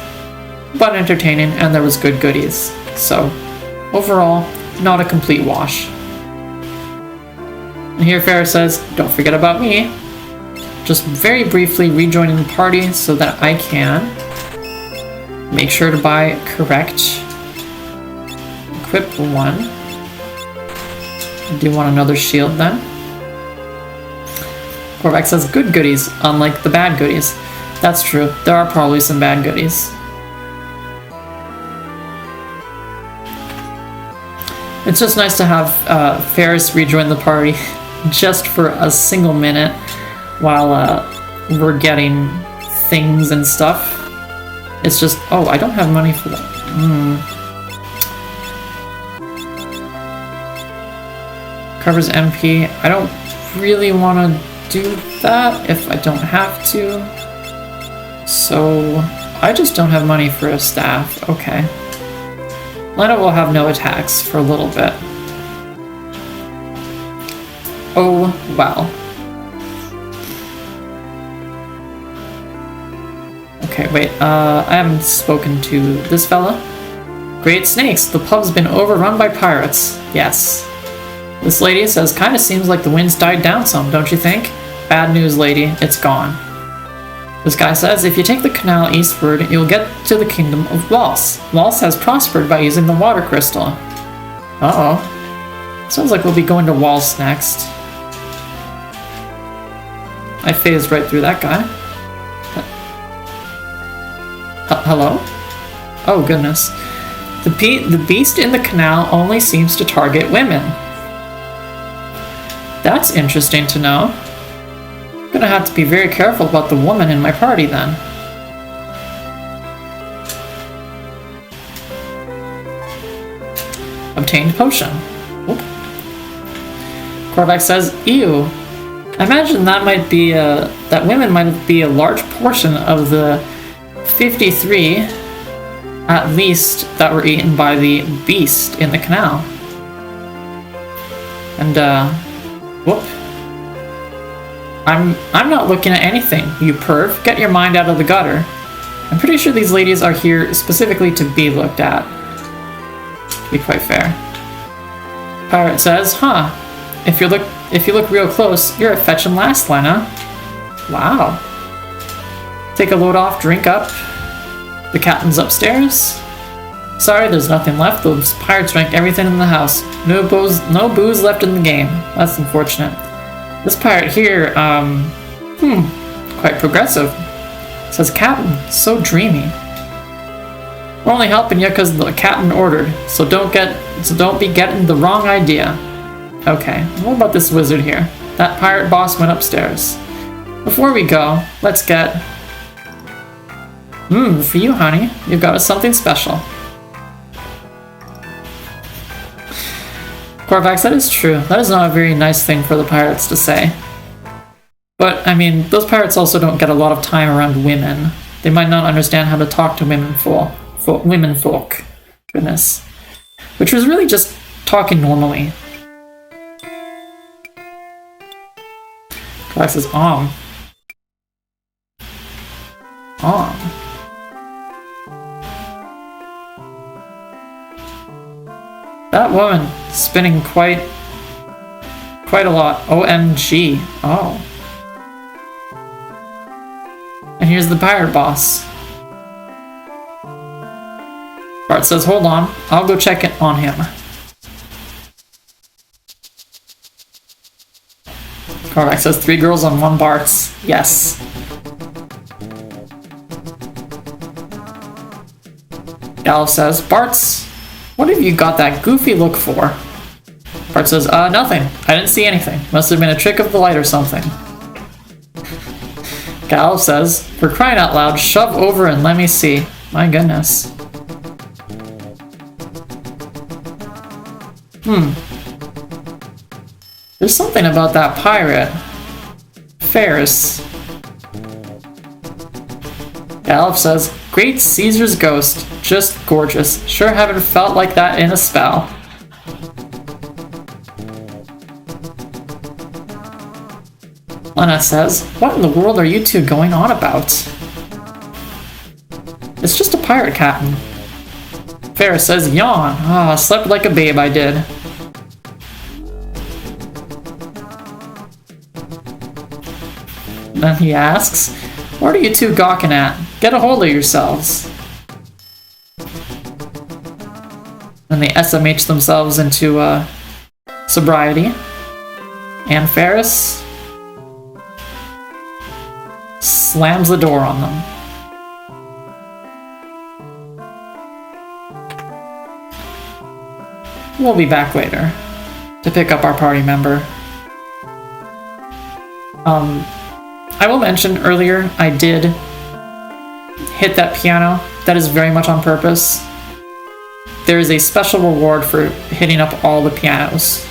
but entertaining, and there was good goodies. So, overall, not a complete wash. And here Farrah says, don't forget about me. Just very briefly rejoining the party so that I can make sure to buy correct. Equip 1. Do you want another shield then? Korvac says good goodies, unlike the bad goodies. That's true, there are probably some bad goodies. It's just nice to have Ferris rejoin the party just for a single minute while we're getting things and stuff. It's just, oh, I don't have money for that. Covers MP. I don't really want to do that if I don't have to. So, I just don't have money for a staff. Okay. Lena will have no attacks for a little bit. Oh, well. Okay, wait, I haven't spoken to this fella. Great snakes, the pub's been overrun by pirates. Yes. This lady says, kinda seems like the wind's died down some, don't you think? Bad news, lady, it's gone. This guy says, if you take the canal eastward, you'll get to the kingdom of Waltz. Waltz has prospered by using the water crystal. Uh-oh. Sounds like we'll be going to Waltz next. I phased right through that guy. Hello? Oh, goodness. The beast in the canal only seems to target women. That's interesting to know. I'm gonna have to be very careful about the woman in my party then. Obtained potion. Oop. Korvac says, ew. I imagine that might be that women might be a large portion of the 53, at least, that were eaten by the beast in the canal. And, whoop. I'm not looking at anything, you perv. Get your mind out of the gutter. I'm pretty sure these ladies are here specifically to be looked at. To be quite fair. Pirate says, huh. If you look real close, you're a fetchin' lass, Lena. Wow. Take a load off, drink up. The captain's upstairs. Sorry, there's nothing left. Those pirates drank everything in the house. No booze left in the game. That's unfortunate. This pirate here, quite progressive. Says Captain, so dreamy. We're only helping you because the captain ordered, so don't be getting the wrong idea. Okay, what about this wizard here? That pirate boss went upstairs. Before we go, let's get... for you, honey. You've got us something special. Corvax, that is true. That is not a very nice thing for the pirates to say. But, I mean, those pirates also don't get a lot of time around women. They might not understand how to talk to women folk. Goodness. Which was really just talking normally. Corvax says, That woman spinning quite a lot. OMG. Oh. And here's the pirate boss. Bart says, hold on, I'll go check it on him. Corvax says, 3 girls on 1 Bart's. Yes. Gallo says, Bart's, what have you got that goofy look for? Bart says, nothing. I didn't see anything. Must have been a trick of the light or something. Gallo says, for crying out loud, shove over and let me see. My goodness. There's something about that pirate. Ferris. Gallo says, great Caesar's ghost. Just gorgeous. Sure haven't felt like that in a spell. Lena says, what in the world are you two going on about? It's just a pirate, Captain. Ferris says, yawn. Ah, slept like a babe, I did. Then he asks, what are you two gawking at? Get a hold of yourselves. Then they SMH themselves into sobriety. And Ferris slams the door on them. We'll be back later to pick up our party member. I will mention earlier, I did hit that piano. That is very much on purpose. There is a special reward for hitting up all the pianos.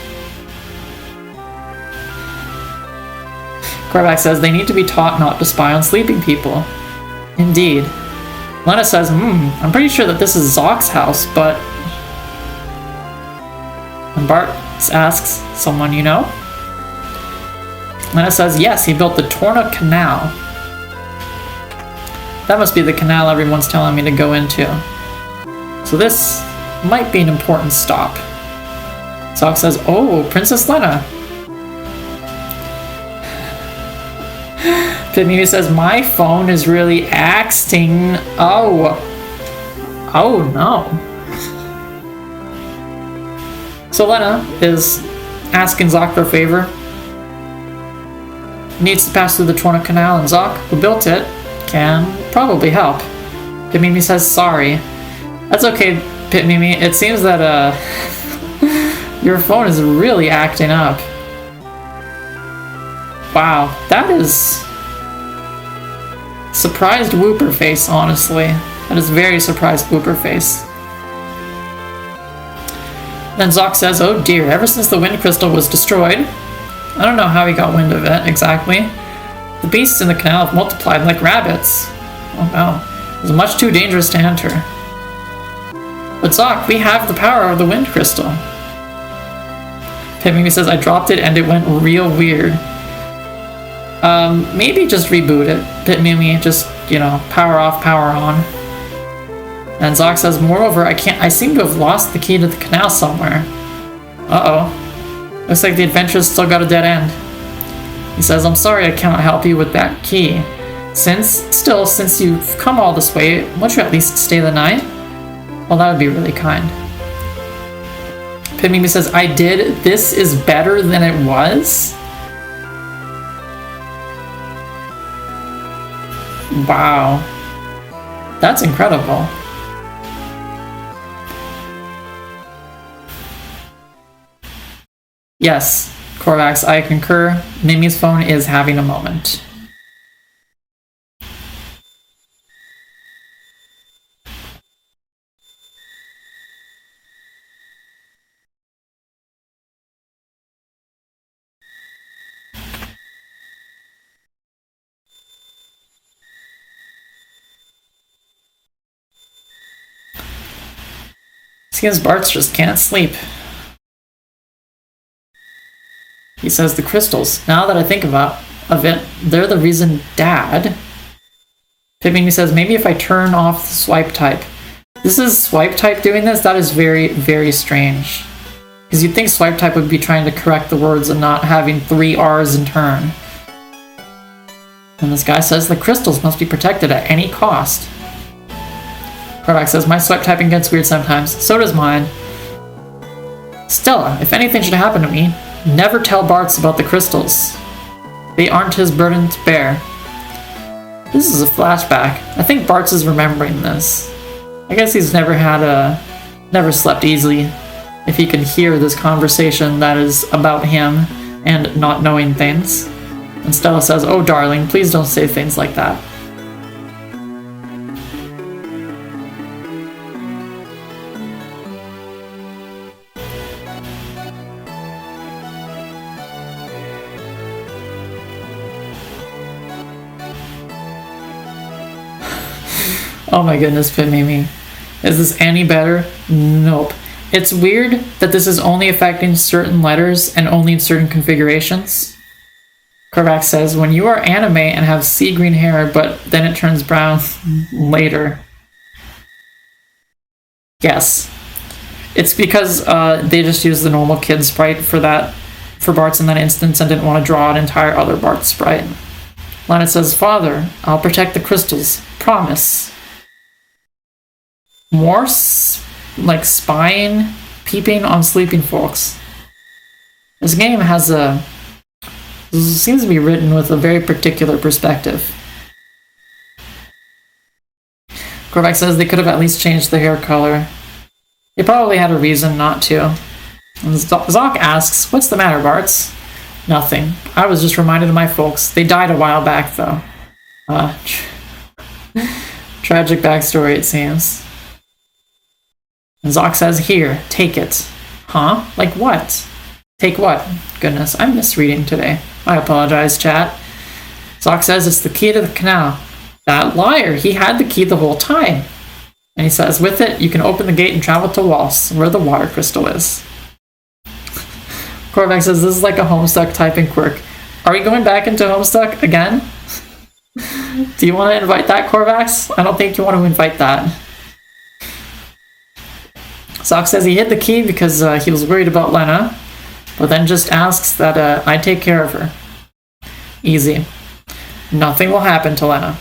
Corvax says they need to be taught not to spy on sleeping people. Indeed. Lena says, I'm pretty sure that this is Zock's house, but... And Bart asks, someone you know? Lena says, yes, he built the Torna Canal. That must be the canal everyone's telling me to go into. So this might be an important stop. Zock says, oh, Princess Lena. Pimini says, my phone is really acting. Oh no. So Lena is asking Zock for a favor. Needs to pass through the Torna Canal, and Zock, who built it, can probably help. Pimimi says sorry. That's okay, Pitmimi. It seems that your phone is really acting up. Wow, that is surprised whooper face, honestly. That is very surprised whooper face. Then Zock says, oh dear, ever since the wind crystal was destroyed, I don't know how he got wind of it, exactly. The beasts in the canal have multiplied like rabbits. Oh no, it's much too dangerous to enter. But Zock, we have the power of the wind crystal. Pimimi says, I dropped it and it went real weird. Maybe just reboot it. Pitmimi, just, power off, power on. And Zock says, moreover, I seem to have lost the key to the canal somewhere. Uh-oh. Looks like the adventure's still got a dead end. He says, I'm sorry I cannot help you with that key. Since you've come all this way, won't you at least stay the night? Well, that would be really kind. Pimimi says, I did. This is better than it was? Wow. That's incredible. Yes, Korvax, I concur. Mimi's phone is having a moment. Seems Bart's just can't sleep. He says the crystals. Now that I think of it, they're the reason Dad. Pimimi says, maybe if I turn off the swipe type. This is swipe type doing this? That is very, very strange. Because you'd think swipe type would be trying to correct the words and not having 3 R's in turn. And this guy says the crystals must be protected at any cost. Korvax says, my swipe typing gets weird sometimes. So does mine. Stella, if anything should happen to me, never tell Bartz about the crystals. They aren't his burden to bear. This is a flashback. I think Bartz is remembering this. I guess he's never slept easily if he can hear this conversation that is about him and not knowing things. And Stella says, oh darling, please don't say things like that. Oh my goodness, Pimimi. Is this any better? Nope. It's weird that this is only affecting certain letters and only in certain configurations. Korvax says, when you are anime and have sea green hair, but then it turns brown later. Yes. It's because they just used the normal kid sprite for Bart's in that instance and didn't want to draw an entire other Bart sprite. Lana says, Father, I'll protect the crystals. Promise. More like spying, peeping on sleeping folks. This game seems to be written with a very particular perspective. Korvax says they could have at least changed the hair color. They probably had a reason not to. And Zoc asks, what's the matter, Bartz? Nothing. I was just reminded of my folks. They died a while back, though. Tragic backstory, it seems. And Zoc says, here, take it. Huh? Like what? Take what? Goodness, I'm misreading today. I apologize, chat. Zoc says it's the key to the canal. That liar, he had the key the whole time. And he says, with it, you can open the gate and travel to Waltz, where the water crystal is. Korvax says, this is like a Homestuck typing quirk. Are we going back into Homestuck again? Do you want to invite that, Korvax? I don't think you want to invite that. Zoc says he hid the key because he was worried about Lena, but then just asks that I take care of her. Easy. Nothing will happen to Lena.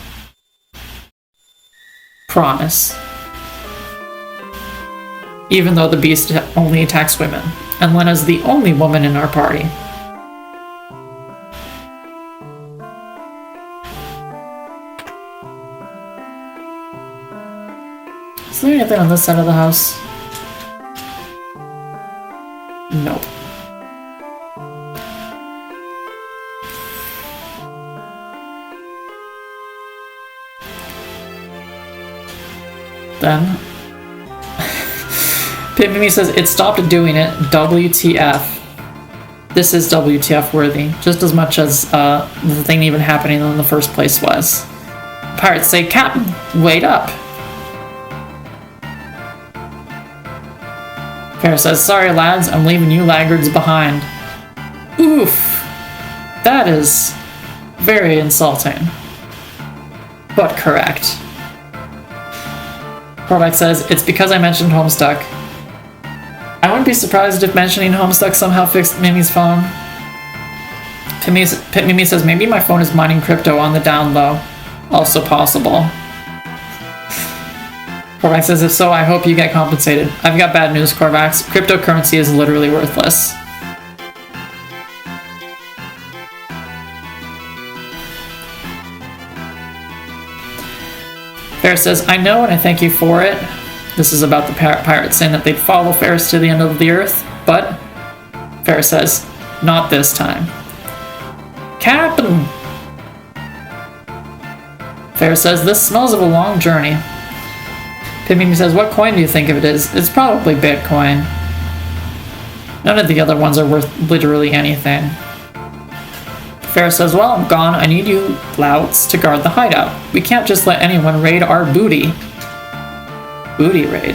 Promise. Even though the beast only attacks women, and Lena's the only woman in our party. Is there anything on this side of the house? Nope. Then Pimimi says it stopped doing it. WTF. This is WTF worthy, just as much as the thing even happening in the first place was. Pirates say, Captain, wait up. Fair says, sorry lads, I'm leaving you laggards behind. Oof. That is very insulting. But correct. Korvax says, it's because I mentioned Homestuck. I wouldn't be surprised if mentioning Homestuck somehow fixed Mimi's phone. Mimi says, maybe my phone is mining crypto on the down low. Also possible. Korvax says, if so, I hope you get compensated. I've got bad news, Korvax. Cryptocurrency is literally worthless. Ferris says, I know and I thank you for it. This is about the pirates saying that they'd follow Ferris to the end of the earth, but Ferris says, not this time. Captain! Ferris says, this smells of a long journey. Pimming says, what coin do you think it is? It's probably Bitcoin. None of the other ones are worth literally anything. Ferris says, well, I'm gone. I need you louts to guard the hideout. We can't just let anyone raid our booty. Booty raid.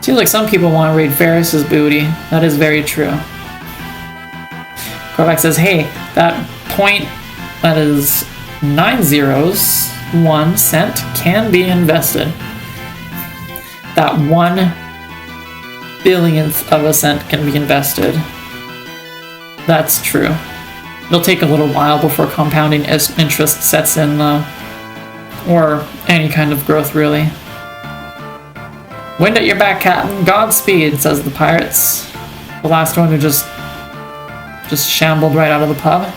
Seems like some people want to raid Ferris's booty. That is very true. Korvax says, hey, that point that is 901 cent can be invested. That 1 billionth of a cent can be invested. That's true. It'll take a little while before compounding interest sets in, or any kind of growth, really. Wind at your back, Captain. Godspeed, says the pirates. The last one who just shambled right out of the pub.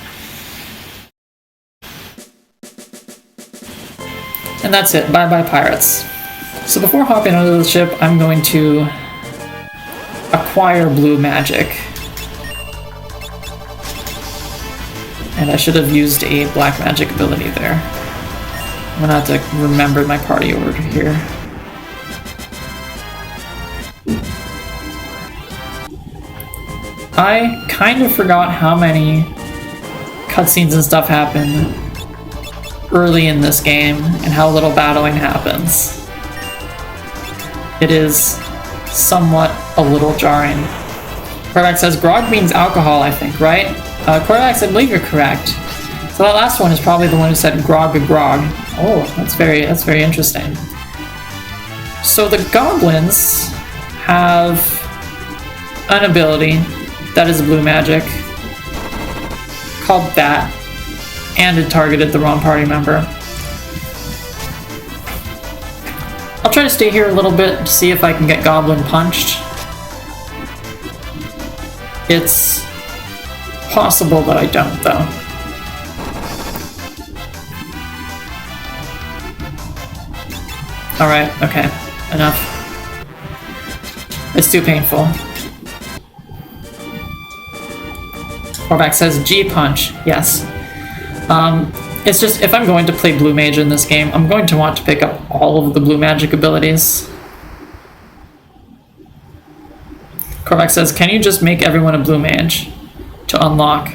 And that's it. Bye-bye, pirates. So before hopping onto the ship, I'm going to acquire blue magic. And I should have used a black magic ability there. I'm gonna have to remember my party order here. I kind of forgot how many cutscenes and stuff happen early in this game and how little battling happens. It is somewhat a little jarring. Korvax says grog means alcohol, I think, right? Korvax, I believe you're correct. So that last one is probably the one who said grog a grog. Oh, that's very interesting. So the goblins have an ability that is blue magic called Bat, and it targeted the wrong party member. I'll try to stay here a little bit to see if I can get goblin punched. It's possible that I don't, though. Alright, okay. Enough. It's too painful. Korvax says G-punch. Yes. It's just, if I'm going to play blue mage in this game, I'm going to want to pick up all of the blue magic abilities. Korvax says, can you just make everyone a blue mage to unlock?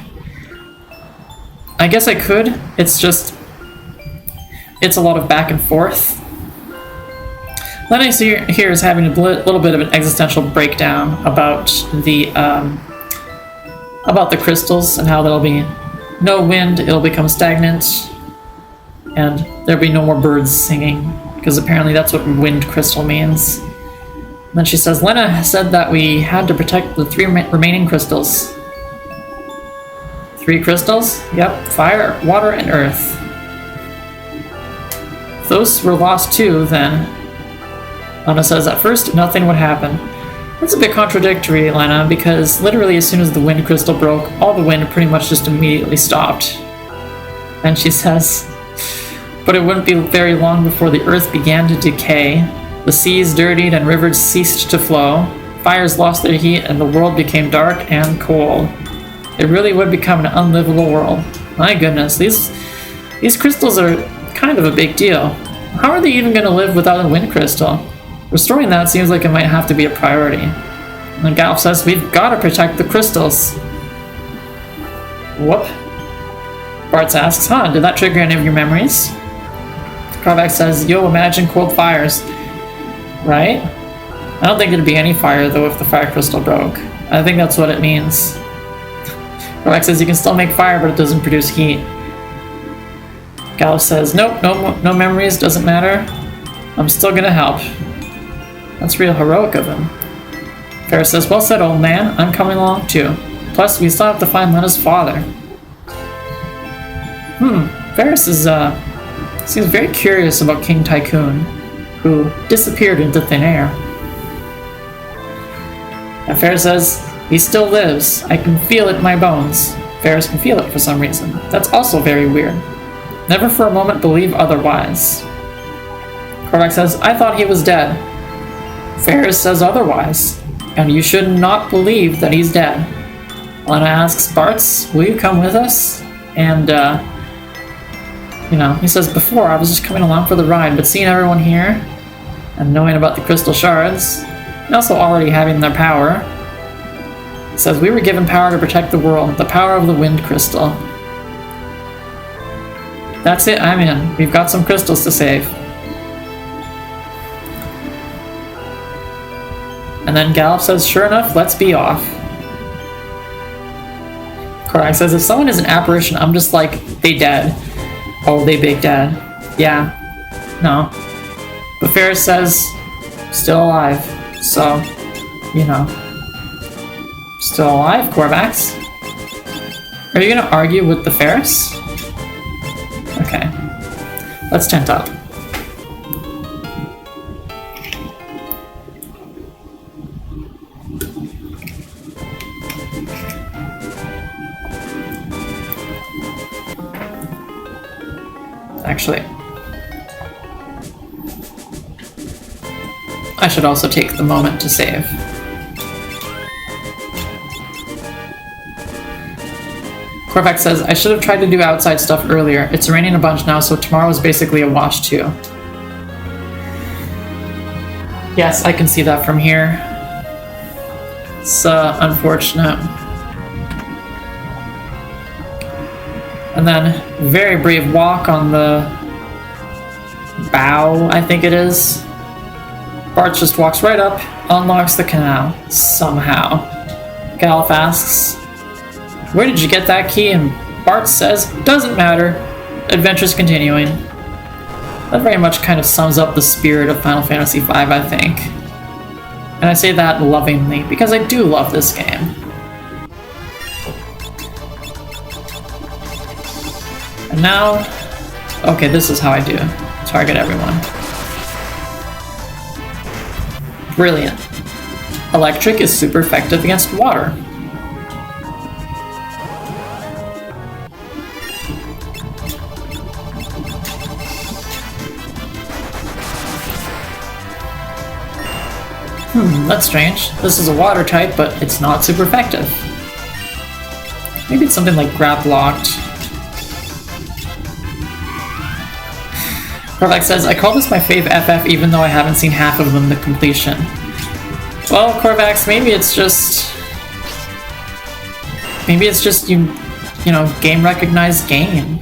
I guess I could. It's just, it's a lot of back and forth. Lennox here is having a little bit of an existential breakdown about the crystals and how there'll be no wind, it'll become stagnant, and there'll be no more birds singing, because apparently that's what wind crystal means. And then she says, Lena said that we had to protect the 3 remaining crystals. 3 crystals? Yep, fire, water, and earth. If those were lost too, then... Lena says, at first, nothing would happen. That's a bit contradictory, Lena, because literally as soon as the wind crystal broke, all the wind pretty much just immediately stopped. And she says, but it wouldn't be very long before the earth began to decay, the seas dirtied and rivers ceased to flow, fires lost their heat, and the world became dark and cold. It really would become an unlivable world. My goodness, these crystals are kind of a big deal. How are they even going to live without a wind crystal? Restoring that seems like it might have to be a priority. And Galf says, we've got to protect the crystals. Whoop. Bartz asks, did that trigger any of your memories? Korvax says, yo, imagine cold fires. Right? I don't think there'd be any fire, though, if the fire crystal broke. I think that's what it means. Korvax says, you can still make fire, but it doesn't produce heat. Galf says, nope, no memories, doesn't matter. I'm still gonna help. That's real heroic of him. Ferris says, well said, old man. I'm coming along, too. Plus, we still have to find Lena's father. Ferris is, Seems very curious about King Tycoon, who disappeared into thin air. And Ferris says, he still lives. I can feel it in my bones. Ferris can feel it for some reason. That's also very weird. Never for a moment believe otherwise. Korvac says, I thought he was dead. Ferris says otherwise, and you should not believe that he's dead. Lena asks, Bartz, will you come with us? And, he says, before I was just coming along for the ride, but seeing everyone here, and knowing about the crystal shards, and also already having their power, he says, we were given power to protect the world, the power of the wind crystal. That's it, I'm in. We've got some crystals to save. And then Gallop says, sure enough, let's be off. Korvac says, if someone is an apparition, I'm just like, they dead. Oh, they big dead. Yeah. No. But Ferris says, still alive. So, Still alive, Korvax? Are you gonna argue with the Ferris? Okay. Let's tent up. Actually, I should also take the moment to save. Korvac says, I should have tried to do outside stuff earlier. It's raining a bunch now, so tomorrow is basically a wash too. Yes, I can see that from here. It's unfortunate. And then, very brave walk on the bow, I think it is. Bart just walks right up, unlocks the canal, somehow. Galuf asks, where did you get that key? And Bart says, doesn't matter. Adventure's continuing. That very much kind of sums up the spirit of Final Fantasy V, I think. And I say that lovingly, because I do love this game. And now, okay, this is how I do. Target everyone. Brilliant. Electric is super effective against water. That's strange. This is a water type, but it's not super effective. Maybe it's something like grab locked. Korvac says, I call this my fave FF even though I haven't seen half of them to completion. Well, Korvax, maybe it's just game recognized game.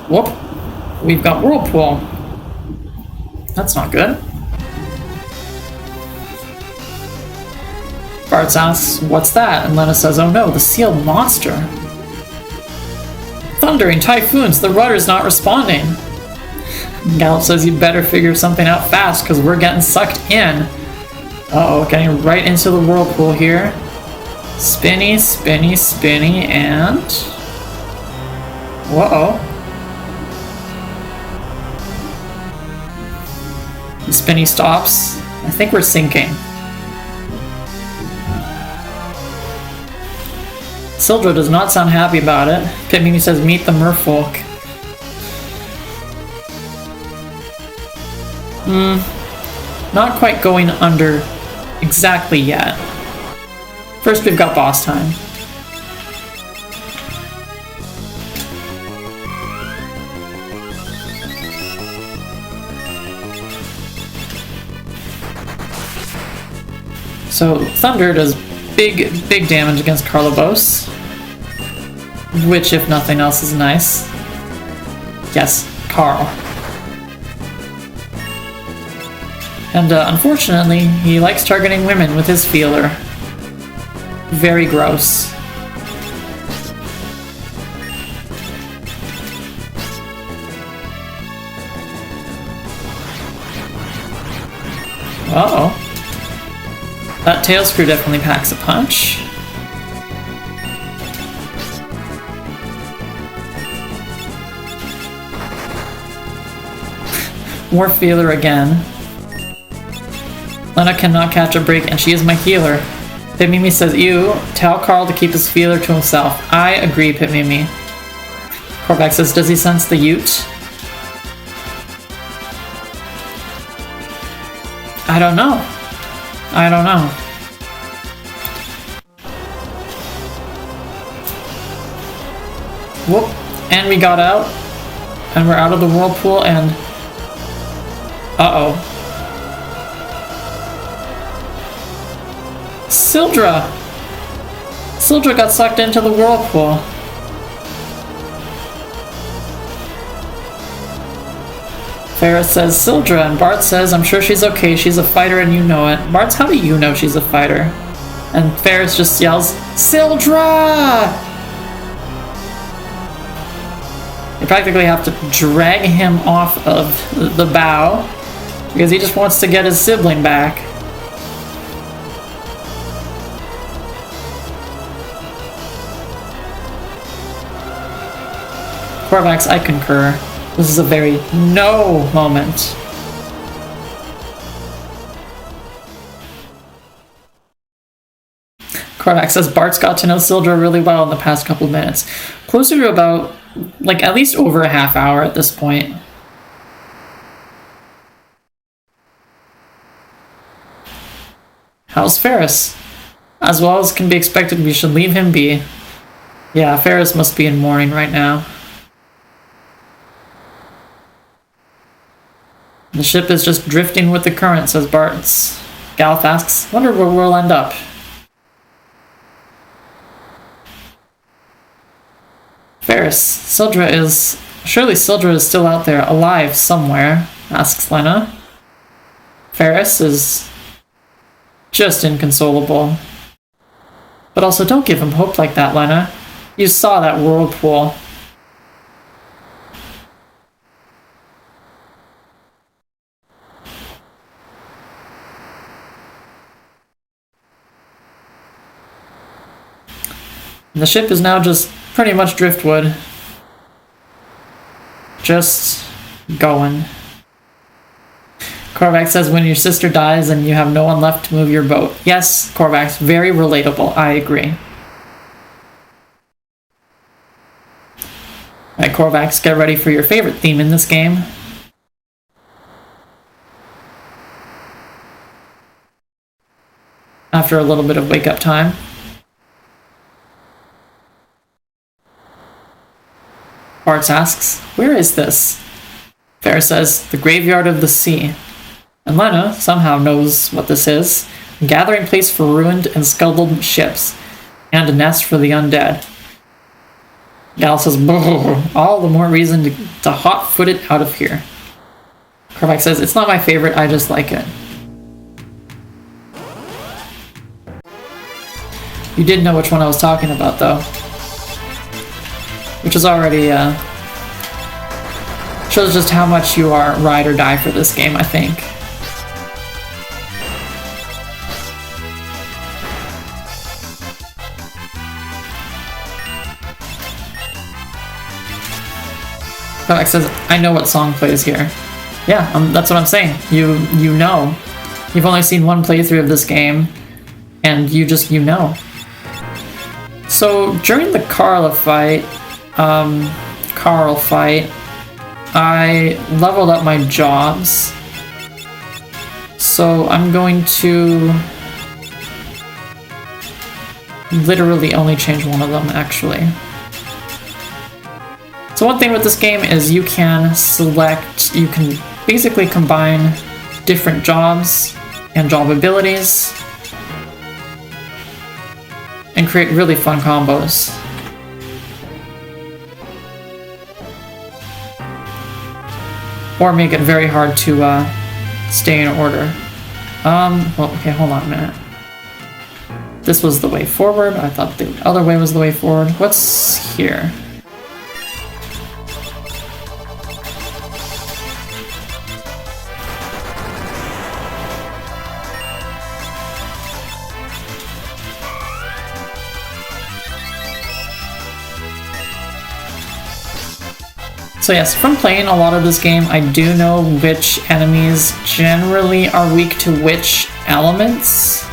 Whoop. We've got Whirlpool. That's not good. Bart asks, what's that? And Lena says, oh no, the sealed monster. Thundering typhoons, the rudder's not responding. Gallup says you'd better figure something out fast because we're getting sucked in. Uh-oh, getting right into the whirlpool here. Spinny, spinny, spinny, and... Whoa. The spinny stops. I think we're sinking. Sildra does not sound happy about it. Pipmini says, meet the merfolk. Not quite going under exactly yet. First we've got boss time. So Thunder does big damage against Carlobos, which if nothing else is nice. Yes, Carl. And unfortunately, he likes targeting women with his feeler. Very gross. Uh-oh. That tail screw definitely packs a punch. More feeler again. Lena cannot catch a break, and she is my healer. Pitmimi says, ew, tell Carl to keep his feeler to himself. I agree, Pitmimi. Korvax says, does he sense the Ute? I don't know. I don't know. Whoop. And we got out. And we're out of the whirlpool, and... uh-oh. Sildra! Sildra got sucked into the whirlpool. Ferris says Sildra, and Bart says, I'm sure she's okay, she's a fighter and you know it. Bart's, how do you know she's a fighter? And Ferris just yells, Sildra! You practically have to drag him off of the bow, because he just wants to get his sibling back. Korvax, I concur. This is a very no moment. Korvax says Bart's got to know Sildra really well in the past couple of minutes. Closer to about, like, at least over a half hour at this point. How's Ferris? As well as can be expected, we should leave him be. Yeah, Ferris must be in mourning right now. The ship is just drifting with the current, says Bart's. Galf asks, wonder where we'll end up. Ferris, Sildra is... Surely Sildra is still out there, alive somewhere, asks Lena. Ferris is... just inconsolable. But also, don't give him hope like that, Lena. You saw that whirlpool. The ship is now just pretty much driftwood. Just going. Korvax says when your sister dies and you have no one left to move your boat. Yes, Korvax, very relatable. I agree. Alright, Korvax, get ready for your favorite theme in this game. After a little bit of wake-up time. Bart asks, where is this? Ferris says, the graveyard of the sea. And Lena somehow knows what this is. A gathering place for ruined and scuttled ships. And a nest for the undead. Gal says, all the more reason to hot-foot it out of here. Korvax says, it's not my favorite, I just like it. You did know which one I was talking about, though. Which is already, shows just how much you are ride or die for this game, I think. Korvax says, I know what song plays here. Yeah, that's what I'm saying. You know. You've only seen one playthrough of this game, and you know. So, during the Carl fight, I leveled up my jobs. So I'm going to literally only change one of them, actually. So one thing with this game is you can basically combine different jobs and job abilities and create really fun combos. Or make it very hard to stay in order. Well, okay, hold on a minute. This was the way forward. I thought the other way was the way forward. What's here? So yes, from playing a lot of this game, I do know which enemies generally are weak to which elements,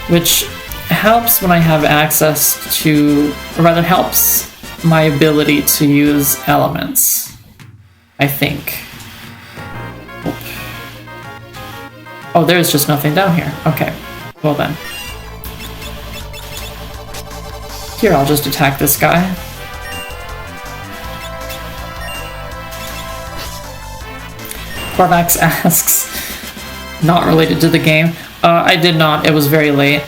which helps when I have access to, or rather helps my ability to use elements, I think. Oh, there's just nothing down here. Okay, well then. Here, I'll just attack this guy. Corvax asks, not related to the game. I did not, it was very late.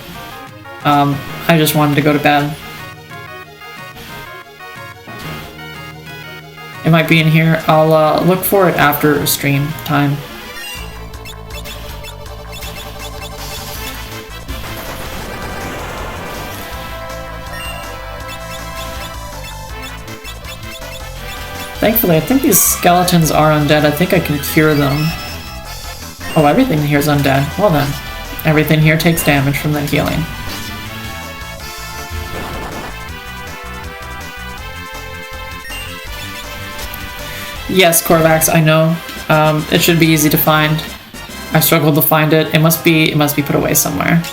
I just wanted to go to bed. It might be in here. I'll look for it after stream time. Thankfully, I think these skeletons are undead. I think I can cure them. Oh, everything here is undead. Well then, everything here takes damage from that healing. Yes, Corvax, I know. It should be easy to find. I struggled to find it. It must be put away somewhere.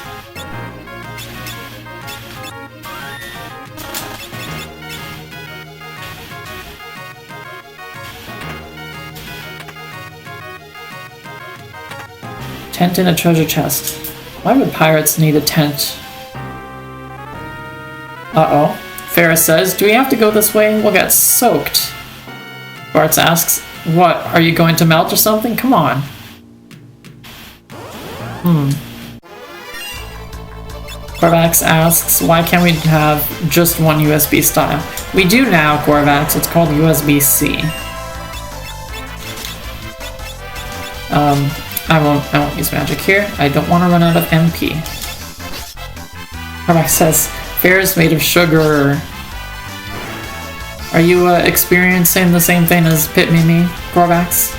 Tent in a treasure chest. Why would pirates need a tent? Uh-oh. Ferris says, do we have to go this way? We'll get soaked. Bartz asks, what, are you going to melt or something? Come on. Corvax asks, why can't we have just one USB style? We do now, Corvax. It's called USB-C. I won't use magic here. I don't want to run out of MP. Corvax says, Ferris made of sugar. Are you experiencing the same thing as Pit Mimi, Corvax?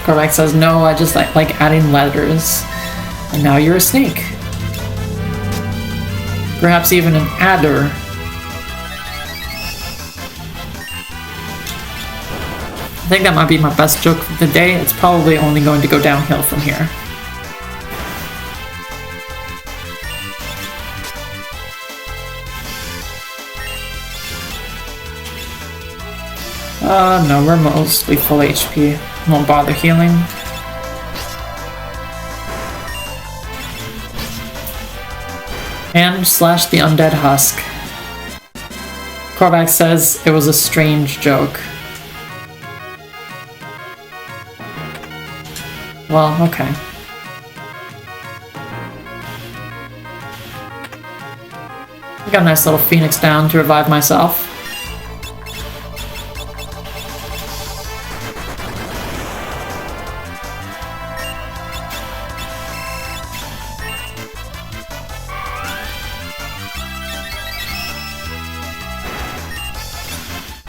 Corvax says, no, I just like adding letters. And now you're a snake. Perhaps even an adder. I think that might be my best joke of the day. It's probably only going to go downhill from here. No, we're mostly full HP. Won't bother healing. And slash the undead husk. Corvax says it was a strange joke. Well, okay. I got a nice little phoenix down to revive myself.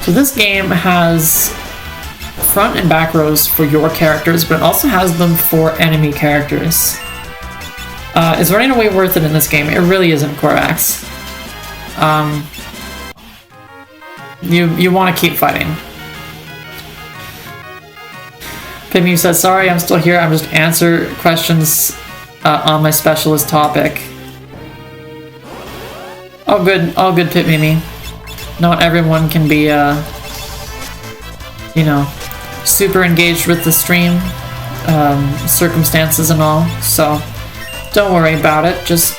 So this game has front and back rows for your characters, but it also has them for enemy characters. Is running away worth it in this game? It really isn't, Corvax. You want to keep fighting. Pimmy says, sorry, I'm still here. I'm just answer questions on my specialist topic. All good, Pit Mimi. Not everyone can be, you know, super engaged with the stream, circumstances and all, so don't worry about it. Just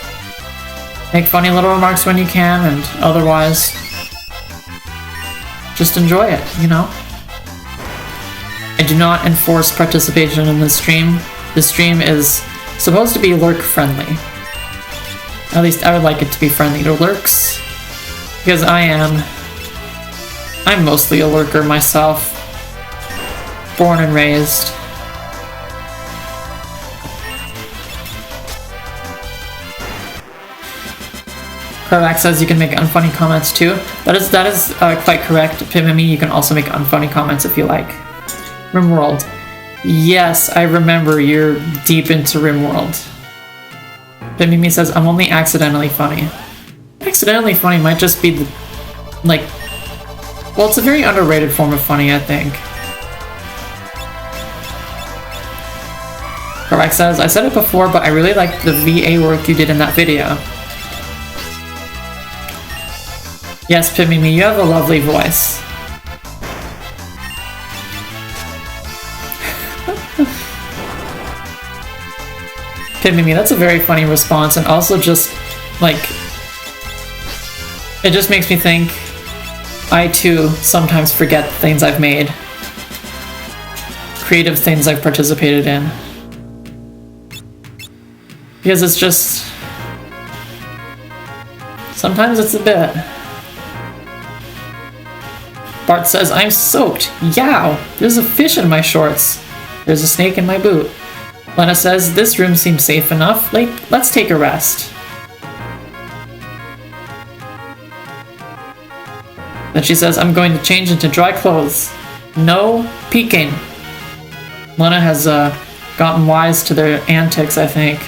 make funny little remarks when you can, and otherwise, just enjoy it, you know? I do not enforce participation in this stream. This stream is supposed to be lurk-friendly. At least I would like it to be friendly to lurks. Because I'm mostly a lurker myself. Born and raised. Korvac says you can make unfunny comments too. That is quite correct. Pimimi, you can also make unfunny comments if you like. Rimworld. Yes, I remember you're deep into Rimworld. Pimimi says, I'm only accidentally funny. Accidentally funny might just be the, like, well, it's a very underrated form of funny, I think. Korvac says, I said it before, but I really liked the VA work you did in that video. Yes, Pimimi, you have a lovely voice. Pimimi, that's a very funny response, and also just, like, it just makes me think I too sometimes forget things I've made. Creative things I've participated in. Because it's just... sometimes it's a bit... Bart says, I'm soaked. Yow! There's a fish in my shorts. There's a snake in my boot. Lena says, this room seems safe enough. Like, let's take a rest. Then she says, I'm going to change into dry clothes. No peeking. Lena has gotten wise to their antics, I think.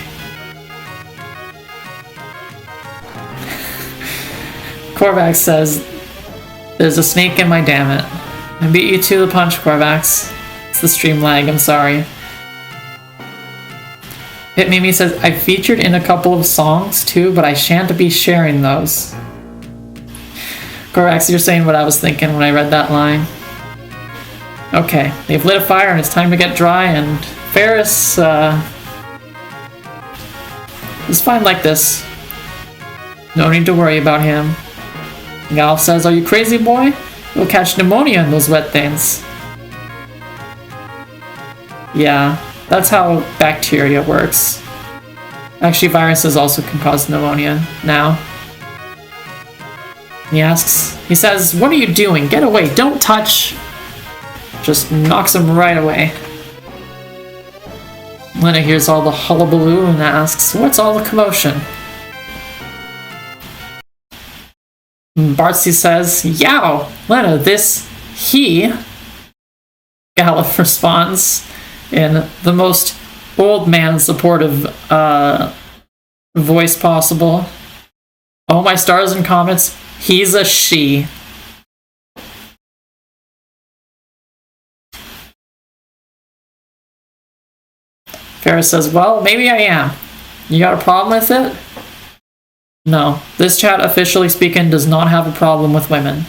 Korvac says, there's a snake in my damn it. I beat you to the punch, Korvax. It's the stream lag, I'm sorry. Hitmimi says, I featured in a couple of songs too, but I shan't be sharing those. Korvax, you're saying what I was thinking when I read that line. Okay, they've lit a fire and it's time to get dry, and Ferris is fine like this. No need to worry about him. Galf says, are you crazy, boy? You'll catch pneumonia in those wet things. Yeah, that's how bacteria works. Actually, viruses also can cause pneumonia now. He says, what are you doing? Get away, don't touch! Just knocks him right away. Lena hears all the hullabaloo and asks, what's all the commotion? Bartsy says, yow! Lena, this he... Galuf responds in the most old man supportive voice possible. Oh my stars and comets, he's a she. Ferris says, well, maybe I am. You got a problem with it? No, this chat, officially speaking, does not have a problem with women.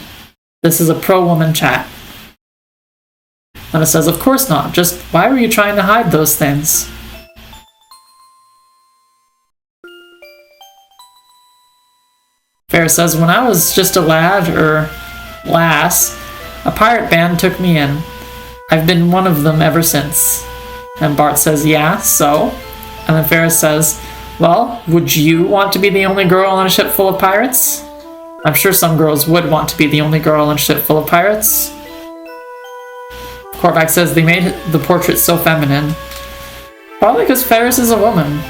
This is a pro-woman chat. And it says, of course not, just why were you trying to hide those things? Ferris says, when I was just a lad, or lass, a pirate band took me in. I've been one of them ever since. And Bart says, yeah, so? And then Ferris says, well, would you want to be the only girl on a ship full of pirates? I'm sure some girls would want to be the only girl on a ship full of pirates. Korvac says they made the portrait so feminine. Probably because Ferris is a woman.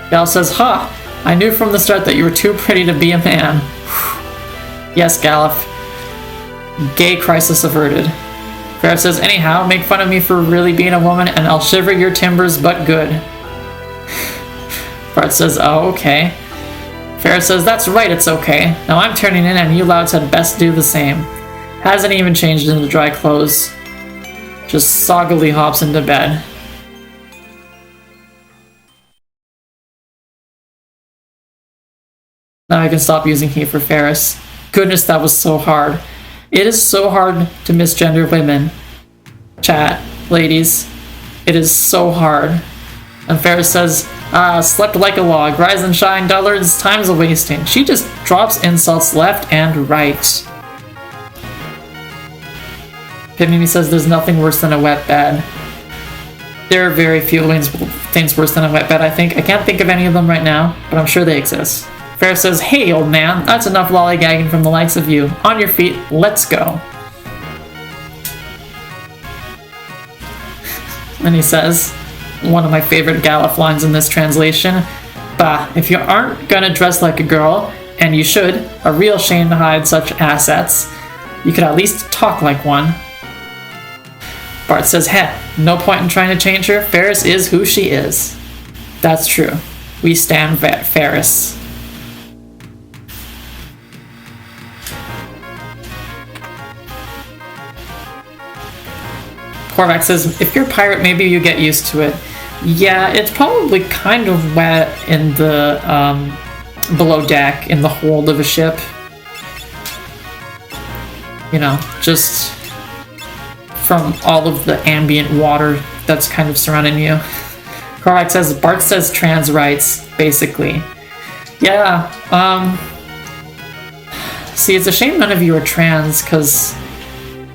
Gal says, ha! I knew from the start that you were too pretty to be a man. Yes, Galuf. Gay crisis averted. Ferris says, anyhow, make fun of me for really being a woman and I'll shiver your timbers but good. Bart says, oh, okay. Ferris says, that's right, it's okay. Now I'm turning in and you louds had best do the same. Hasn't even changed into dry clothes. Just soggily hops into bed. Now I can stop using he for Ferris. Goodness, that was so hard. It is so hard to misgender women. Chat, ladies. It is so hard. And Ferris says, slept like a log, rise and shine, dullards, time's a wasting. She just drops insults left and right. Pimimi says there's nothing worse than a wet bed. There are very few things worse than a wet bed, I think. I can't think of any of them right now, but I'm sure they exist. Ferris says, hey, old man, that's enough lollygagging from the likes of you. On your feet, let's go. And he says, one of my favorite Galuf lines in this translation, Bah, if you aren't gonna dress like a girl, and you should, a real shame to hide such assets, you could at least talk like one. Bart says, heh, no point in trying to change her. Ferris is who she is. That's true. We stand Ferris. Korvac says, if you're a pirate, maybe you get used to it. Yeah, it's probably kind of wet in the below deck, in the hold of a ship. You know, just from all of the ambient water that's kind of surrounding you. Korvac says, Bart says trans rights, basically. Yeah, see, it's a shame none of you are trans, because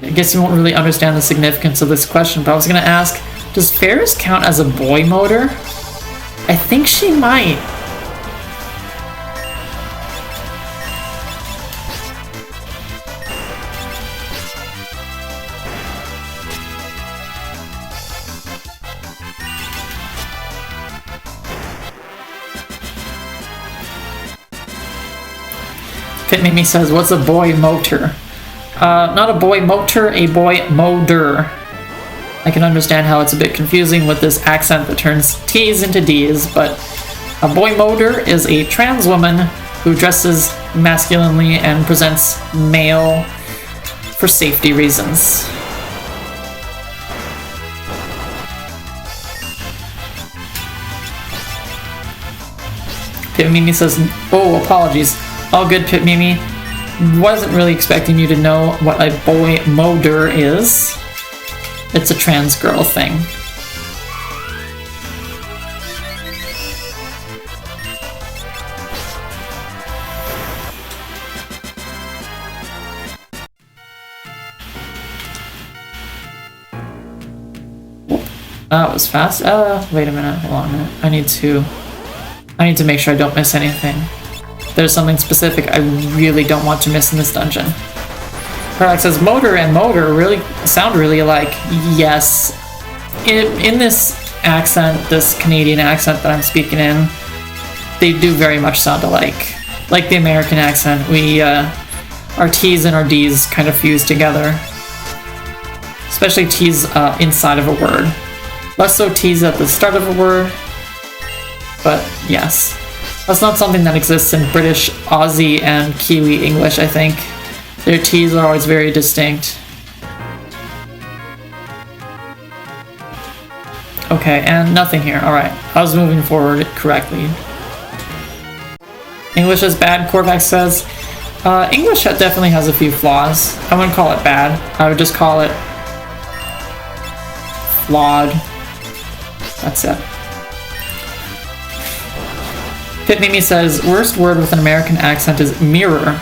I guess you won't really understand the significance of this question, but I was going to ask, does Ferris count as a boy motor? I think she might. Pit Mimi says, what's a boy motor? Not a boy motor, a boy motor. I can understand how it's a bit confusing with this accent that turns T's into D's, but a boy motor is a trans woman who dresses masculinely and presents male for safety reasons. Pit Mimi says, oh, apologies. All good, Pit Mimi. Wasn't really expecting you to know what a boy motor is. It's a trans girl thing. That was fast. Wait a minute, hold on a minute. I need to make sure I don't miss anything. There's something specific I really don't want to miss in this dungeon. Korvac says, motor and motor really sound really alike. Yes. In this accent, this Canadian accent that I'm speaking in, they do very much sound alike. Like the American accent, our T's and our D's kind of fuse together. Especially T's inside of a word. Less so T's at the start of a word, but yes. That's not something that exists in British, Aussie, and Kiwi English, I think. Their T's are always very distinct. Okay, and nothing here. Alright, I was moving forward correctly. English is bad, Korvac says. English definitely has a few flaws. I wouldn't call it bad. I would just call it flawed. That's it. Pit Mimi says, worst word with an American accent is mirror.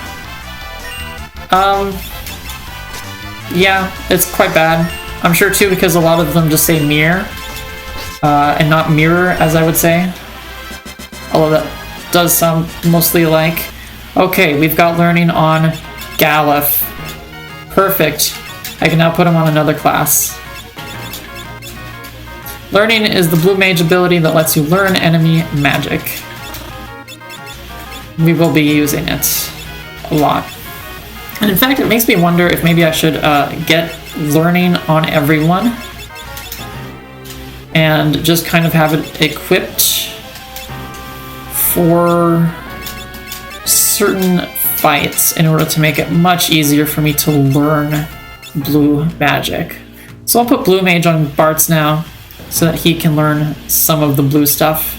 Yeah, it's quite bad. I'm sure too because a lot of them just say mirror, and not mirror, as I would say. Although that does sound mostly alike. Okay, we've got learning on Galef. Perfect. I can now put him on another class. Learning is the blue mage ability that lets you learn enemy magic. We will be using it a lot. And in fact, it makes me wonder if maybe I should get learning on everyone and just kind of have it equipped for certain fights in order to make it much easier for me to learn blue magic. So I'll put blue mage on Bart's now so that he can learn some of the blue stuff.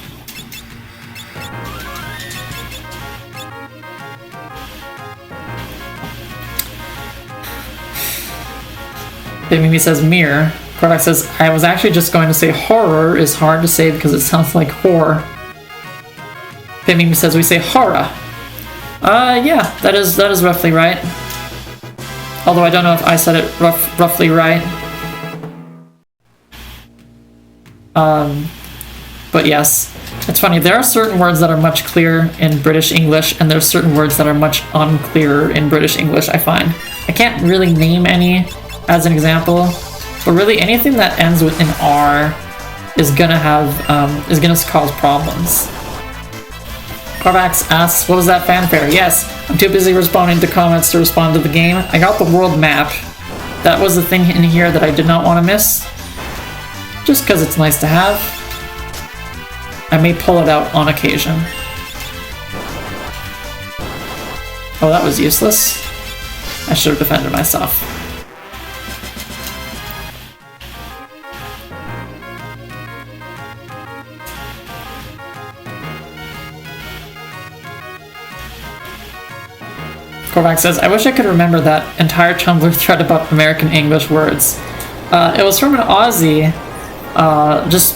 Mimi says mirror. Korvac says, I was actually just going to say horror is hard to say because it sounds like whore. Mimi says we say horror. Yeah, that is roughly right. Although I don't know if I said it roughly right. But yes, it's funny. There are certain words that are much clearer in British English, and there's certain words that are much unclearer in British English, I find. I can't really name any as an example, but really anything that ends with an R is gonna have is gonna cause problems. Corvax asks, what was that fanfare? Yes, I'm too busy responding to comments to respond to the game. I got the world map. That was the thing in here that I did not want to miss. Just because it's nice to have. I may pull it out on occasion. Oh, that was useless. I should have defended myself. Korvac says, I wish I could remember that entire Tumblr thread about American English words. It was from an Aussie, just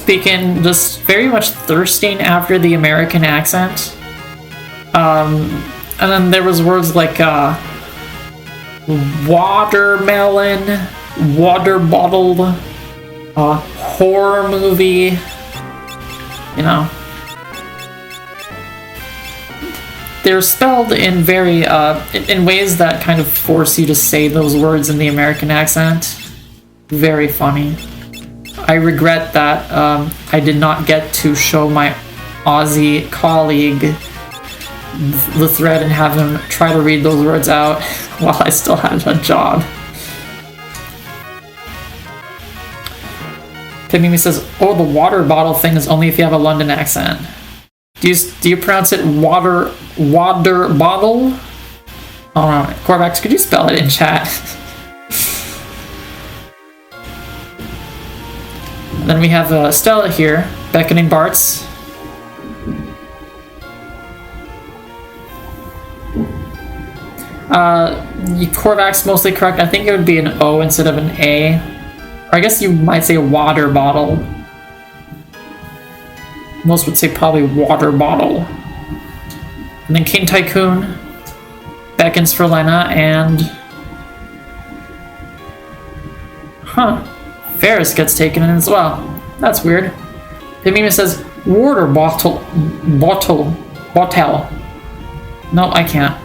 very much thirsting after the American accent. And then there was words like, watermelon, water bottle, horror movie, you know. They're spelled in very, in ways that kind of force you to say those words in the American accent. Very funny. I regret that I did not get to show my Aussie colleague the thread and have him try to read those words out while I still had a job. Timmy says, oh, the water bottle thing is only if you have a London accent. Do you pronounce it water bottle? Oh no, Corvax, could you spell it in chat? Then we have Stella here, beckoning Bart's. Corvax mostly correct. I think it would be an O instead of an A. Or I guess you might say water bottle. Most would say probably water bottle. And then King Tycoon beckons for Lena and... Huh. Ferris gets taken in as well. That's weird. Pimima says, water bottle. No, I can't.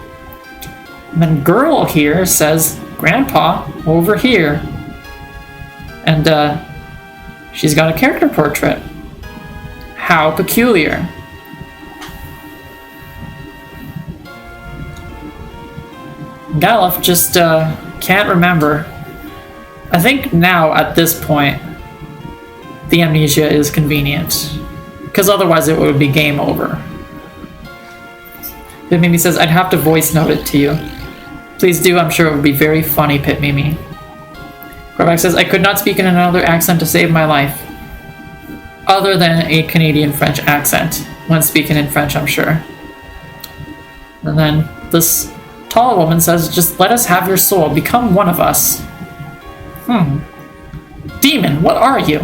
And then Girl here says, Grandpa, over here. And, she's got a character portrait. How peculiar. Galuf just can't remember. I think now, at this point, the amnesia is convenient. Because otherwise it would be game over. Pit Mimi says, I'd have to voice note it to you. Please do, I'm sure it would be very funny, Pit Mimi. Corvax says, I could not speak in another accent to save my life. Other than a Canadian-French accent. When speaking in French, I'm sure. And then this tall woman says, just let us have your soul. Become one of us. Demon, what are you?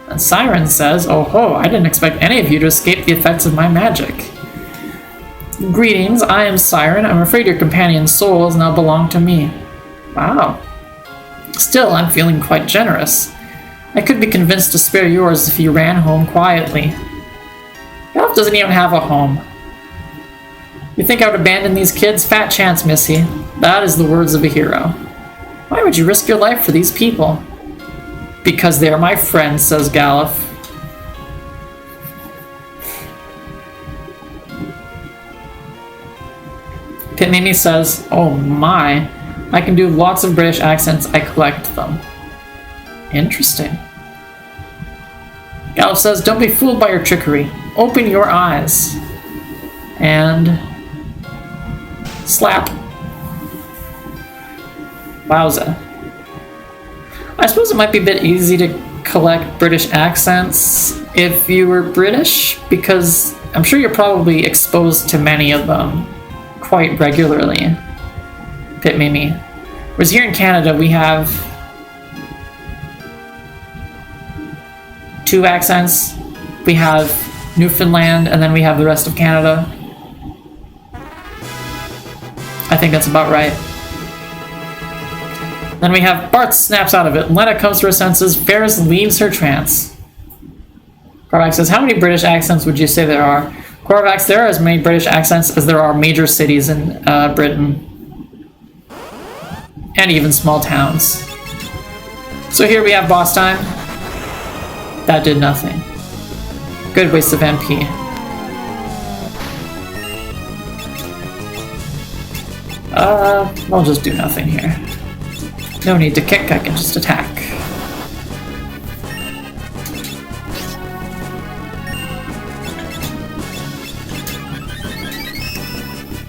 And Siren says, oh ho, I didn't expect any of you to escape the effects of my magic. Greetings, I am Siren. I'm afraid your companion's souls now belong to me. Wow. Still, I'm feeling quite generous. I could be convinced to spare yours if you ran home quietly. Galuf doesn't even have a home. You think I would abandon these kids? Fat chance, Missy. That is the words of a hero. Why would you risk your life for these people? Because they are my friends, says Galuf. Pit Mimi says, oh my, I can do lots of British accents, I collect them. Interesting. Galuf says, don't be fooled by your trickery. Open your eyes. And... slap. Wowza. I suppose it might be a bit easy to collect British accents if you were British, because I'm sure you're probably exposed to many of them quite regularly. Pit Mimi. Whereas here in Canada, we have 2 accents. We have Newfoundland, and then we have the rest of Canada. I think that's about right. Then we have Bart snaps out of it. Lena comes to her senses. Ferris leaves her trance. Corvax says, how many British accents would you say there are? Corvax, there are as many British accents as there are major cities in Britain. And even small towns. So here we have boss time. That did nothing. Good waste of MP. I'll just do nothing here. No need to kick, I can just attack.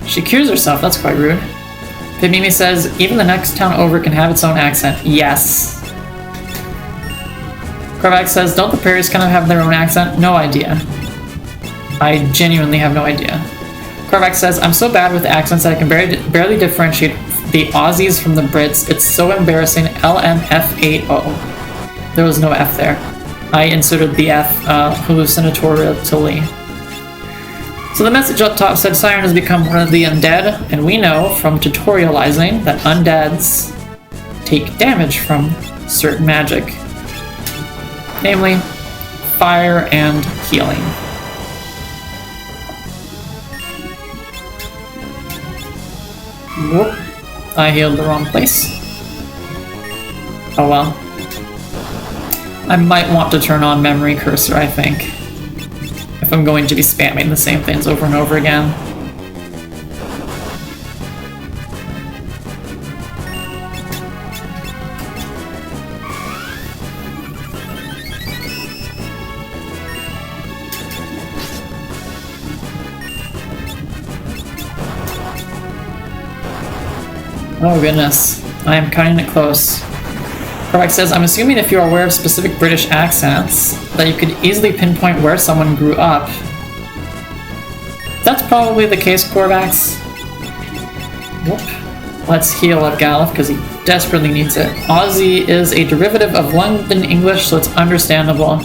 She cures herself, that's quite rude. Pimimi says, even the next town over can have its own accent. Yes. Korvax says, don't the prairies kind of have their own accent? No idea. I genuinely have no idea. Korvax says, I'm so bad with accents that I can barely differentiate the Aussies from the Brits. It's so embarrassing. LMFAO. There was no F there. I inserted the F hallucinatorily. So the message up top said Siren has become one of the undead, and we know from tutorializing that undeads take damage from certain magic. Namely, fire and healing. Whoop. I healed the wrong place. Oh well. I might want to turn on memory cursor, I think, if I'm going to be spamming the same things over and over again. Oh goodness, I am cutting it close. Korvax says, I'm assuming if you are aware of specific British accents, that you could easily pinpoint where someone grew up. That's probably the case, Korvax. Whoop. Let's heal up Galif, because he desperately needs it. Aussie is a derivative of London English, so it's understandable.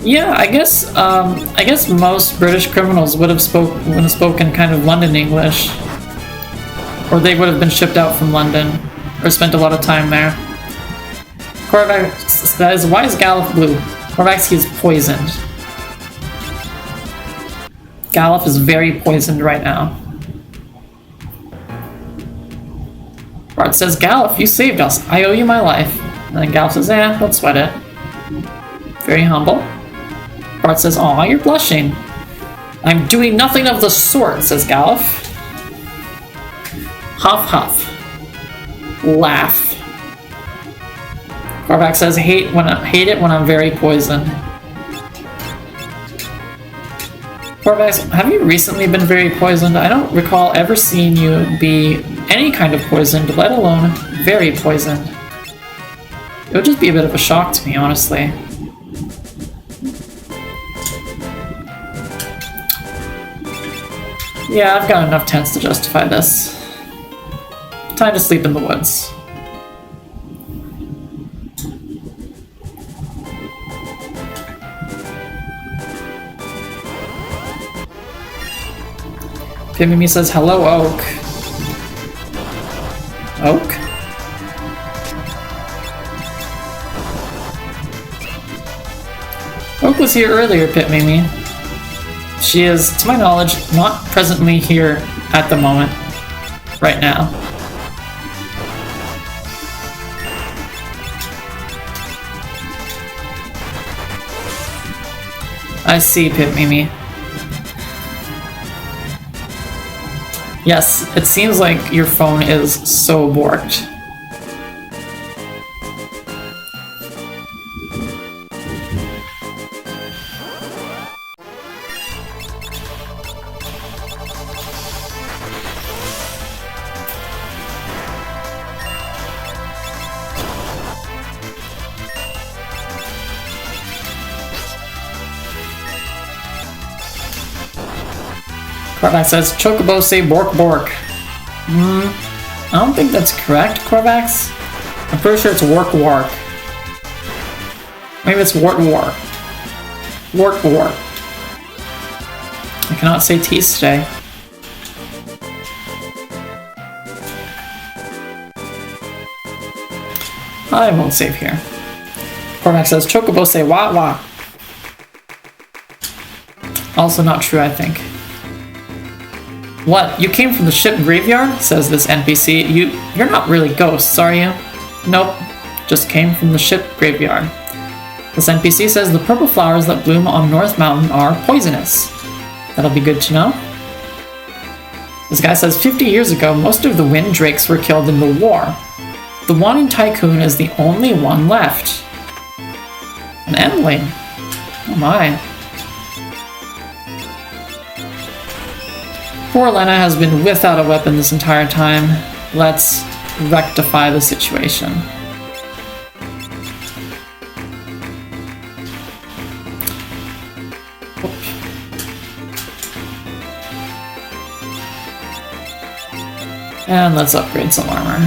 Yeah, I guess most British criminals would have spoken kind of London English. Or they would have been shipped out from London, or spent a lot of time there. Korvax says, why is Galif blue? Korvax, he is poisoned. Galif is very poisoned right now. Bart says, Galif, you saved us. I owe you my life. And then Galif says, don't sweat it. Very humble. Bart says, aw, you're blushing. I'm doing nothing of the sort, says Galif. Huff huff. Laugh. Korvax says, hate it when I'm very poisoned. Korvax, have you recently been very poisoned? I don't recall ever seeing you be any kind of poisoned, let alone very poisoned. It would just be a bit of a shock to me, honestly. Yeah, I've got enough tents to justify this. Time to sleep in the woods. Pimimi says, hello, Oak. Oak? Oak was here earlier, Pimimi. She is, to my knowledge, not presently here at the moment. Right now. I see, Pimimi. Yes, it seems like your phone is so borked. Korvax says, Chocobo say bork bork. I don't think that's correct, Korvax. I'm pretty sure it's work wark. Maybe it's wart war. Work war. I cannot say tease today. I won't save here. Korvax says, Chocobo say wah wah. Also not true, I think. What? You came from the ship graveyard? Says this NPC. You're not really ghosts, are you? Nope. Just came from the ship graveyard. This NPC says the purple flowers that bloom on North Mountain are poisonous. That'll be good to know. This guy says 50 years ago, most of the wind drakes were killed in the war. The Wanting Tycoon is the only one left. An endling. Oh my. Poor Lena has been without a weapon this entire time. Let's rectify the situation. And let's upgrade some armor.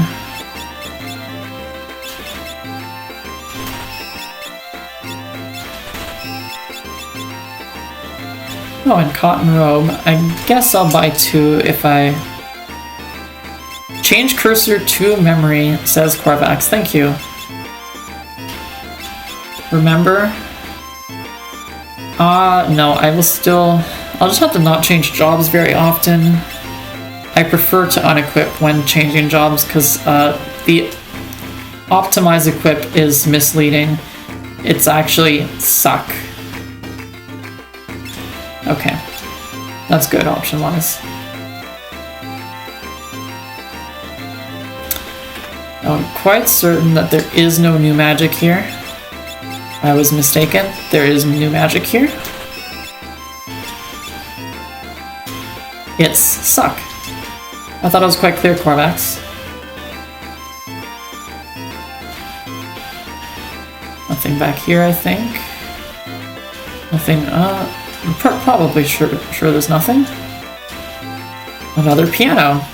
Oh, and cotton robe. I guess I'll buy 2 if I change cursor to memory, says Corvax. Thank you. Remember? No, I will still... I'll just have to not change jobs very often. I prefer to unequip when changing jobs because the optimize equip is misleading. It's actually suck. Okay, that's good option-wise. I'm quite certain that there is no new magic here. I was mistaken. There is new magic here. It's suck. I thought it was quite clear, Corvax. Nothing back here, I think. Nothing, I'm probably sure there's nothing. Another piano.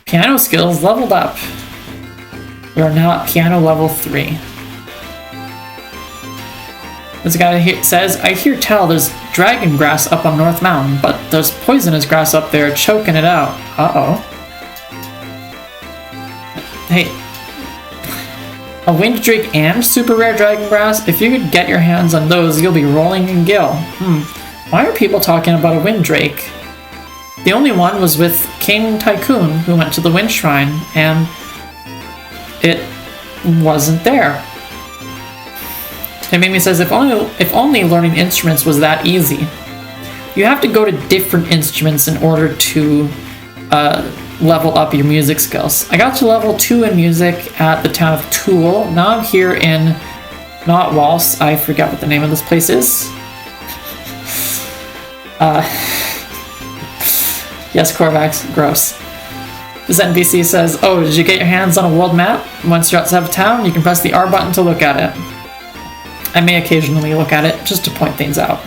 Piano skills leveled up. We are now at piano level 3. This guy says, I hear tell there's dragon grass up on North Mountain, but there's poisonous grass up there choking it out. Uh-oh. Hey. A wind drake and super rare dragon grass? If you could get your hands on those, you'll be rolling in gil. Why are people talking about a wind drake? The only one was with King Tycoon, who went to the Wind Shrine, and it wasn't there. And Mimi says, if only learning instruments was that easy. You have to go to different instruments in order to level up your music skills. I got to level 2 in music at the town of Toul. Now I'm here in, not Waltz, I forget what the name of this place is. Yes, Corvax, gross. This NPC says, oh, did you get your hands on a world map? Once you're outside of town, you can press the R button to look at it. I may occasionally look at it, just to point things out.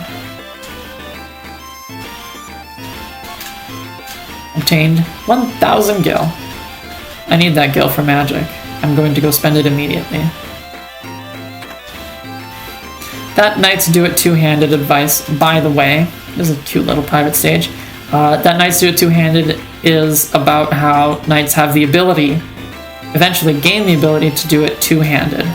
Obtained 1,000 gil. I need that gil for magic. I'm going to go spend it immediately. That Knights Do It Two-Handed advice, by the way, is a cute little private stage. That Knights Do It Two-Handed is about how knights have the ability, eventually gain the ability to do it two-handed.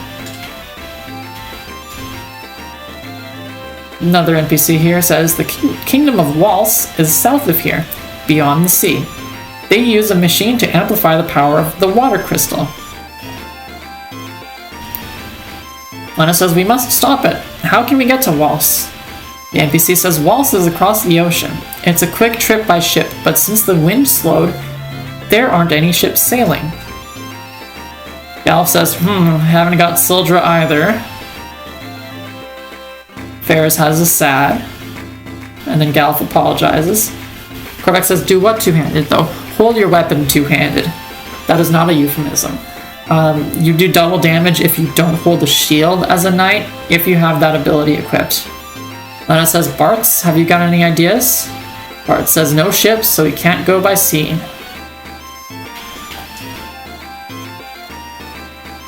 Another NPC here says, the Kingdom of Waltz is south of here, beyond the sea. They use a machine to amplify the power of the water crystal. Lena says, we must stop it. How can we get to Waltz? The NPC says, Waltz is across the ocean. It's a quick trip by ship, but since the wind slowed, there aren't any ships sailing. Galf says, haven't got Sildra either. Ferris has a sad. And then Galf apologizes. Corvax says, do what two-handed, though? Hold your weapon two-handed. That is not a euphemism. You do double damage if you don't hold a shield as a knight, if you have that ability equipped. Lena says, Bartz, have you got any ideas? Bart says, no ships, so we can't go by sea.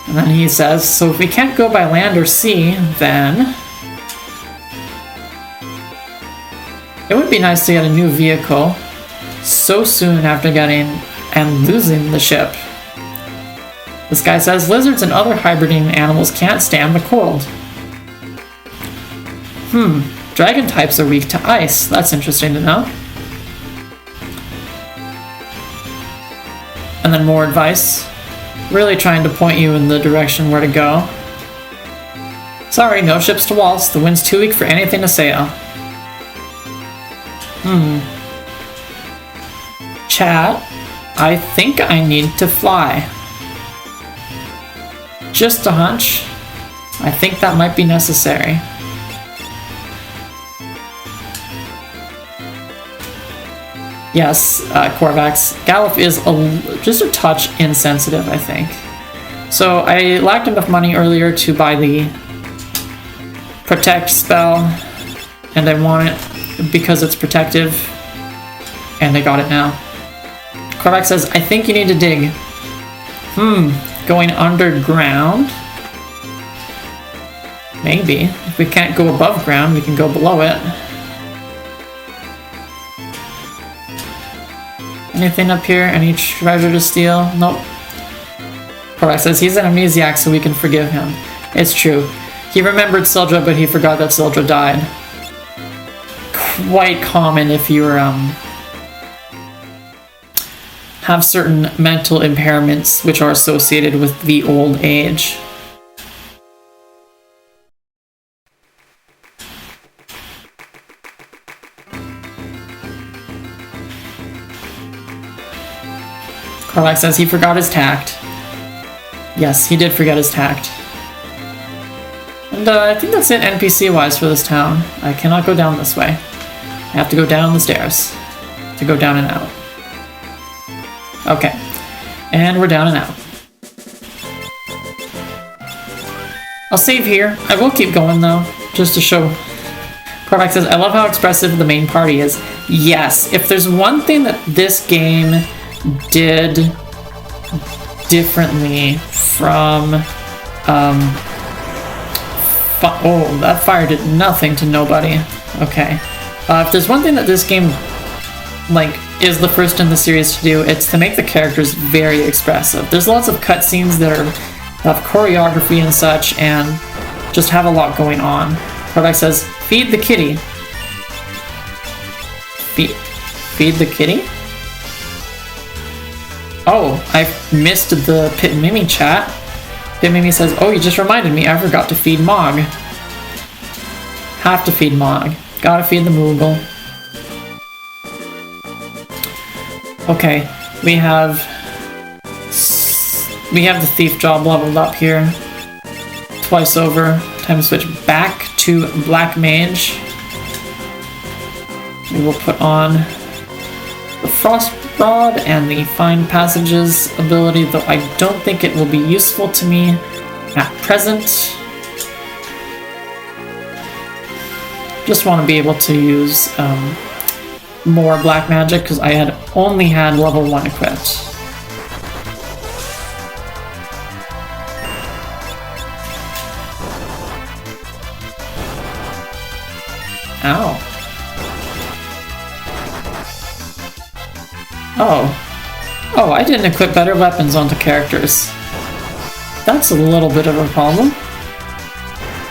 And then he says, so if we can't go by land or sea, then... it would be nice to get a new vehicle so soon after getting and losing the ship. This guy says, lizards and other hibernating animals can't stand the cold. Dragon types are weak to ice. That's interesting to know. and then more advice. Really trying to point you in the direction where to go. Sorry, no ships to waltz. The wind's too weak for anything to sail. Chat, I think I need to fly. Just a hunch. I think that might be necessary. Yes, Korvax. Galuf is just a touch insensitive, I think. So I lacked enough money earlier to buy the Protect spell, and I want it because it's protective, and I got it now. Korvax says, I think you need to dig. Going underground? Maybe. If we can't go above ground, we can go below it. Anything up here? Any treasure to steal? Nope. Korvax says he's an amnesiac, so we can forgive him. It's true. He remembered Sildra, but he forgot that Sildra died. Quite common if you have certain mental impairments which are associated with the old age. Korvax says he forgot his tact. Yes, he did forget his tact. And I think that's it NPC-wise for this town. I cannot go down this way. I have to go down the stairs to go down and out. Okay. And we're down and out. I'll save here. I will keep going though, just to show. Korvax says, I love how expressive the main party is. Yes, if there's one thing that this game did differently from oh, that fire did nothing to nobody. Okay. If there's one thing that this game is the first in the series to do, it's to make the characters very expressive. There's lots of cutscenes that have choreography and such, and just have a lot going on. Korvax says, feed the kitty. Feed the kitty? Oh, I missed the Pit Mimi chat. Pit Mimi says, oh, you just reminded me, I forgot to feed Mog. Have to feed Mog. Gotta feed the Moogle. Okay, we have the thief job leveled up here. Twice over. Time to switch back to Black Mage. We will put on the Frost Rod and the Find Passages ability, though I don't think it will be useful to me at present. Just want to be able to use more black magic because I had only had level 1 equipped. Ow. Oh, I didn't equip better weapons onto characters. That's a little bit of a problem.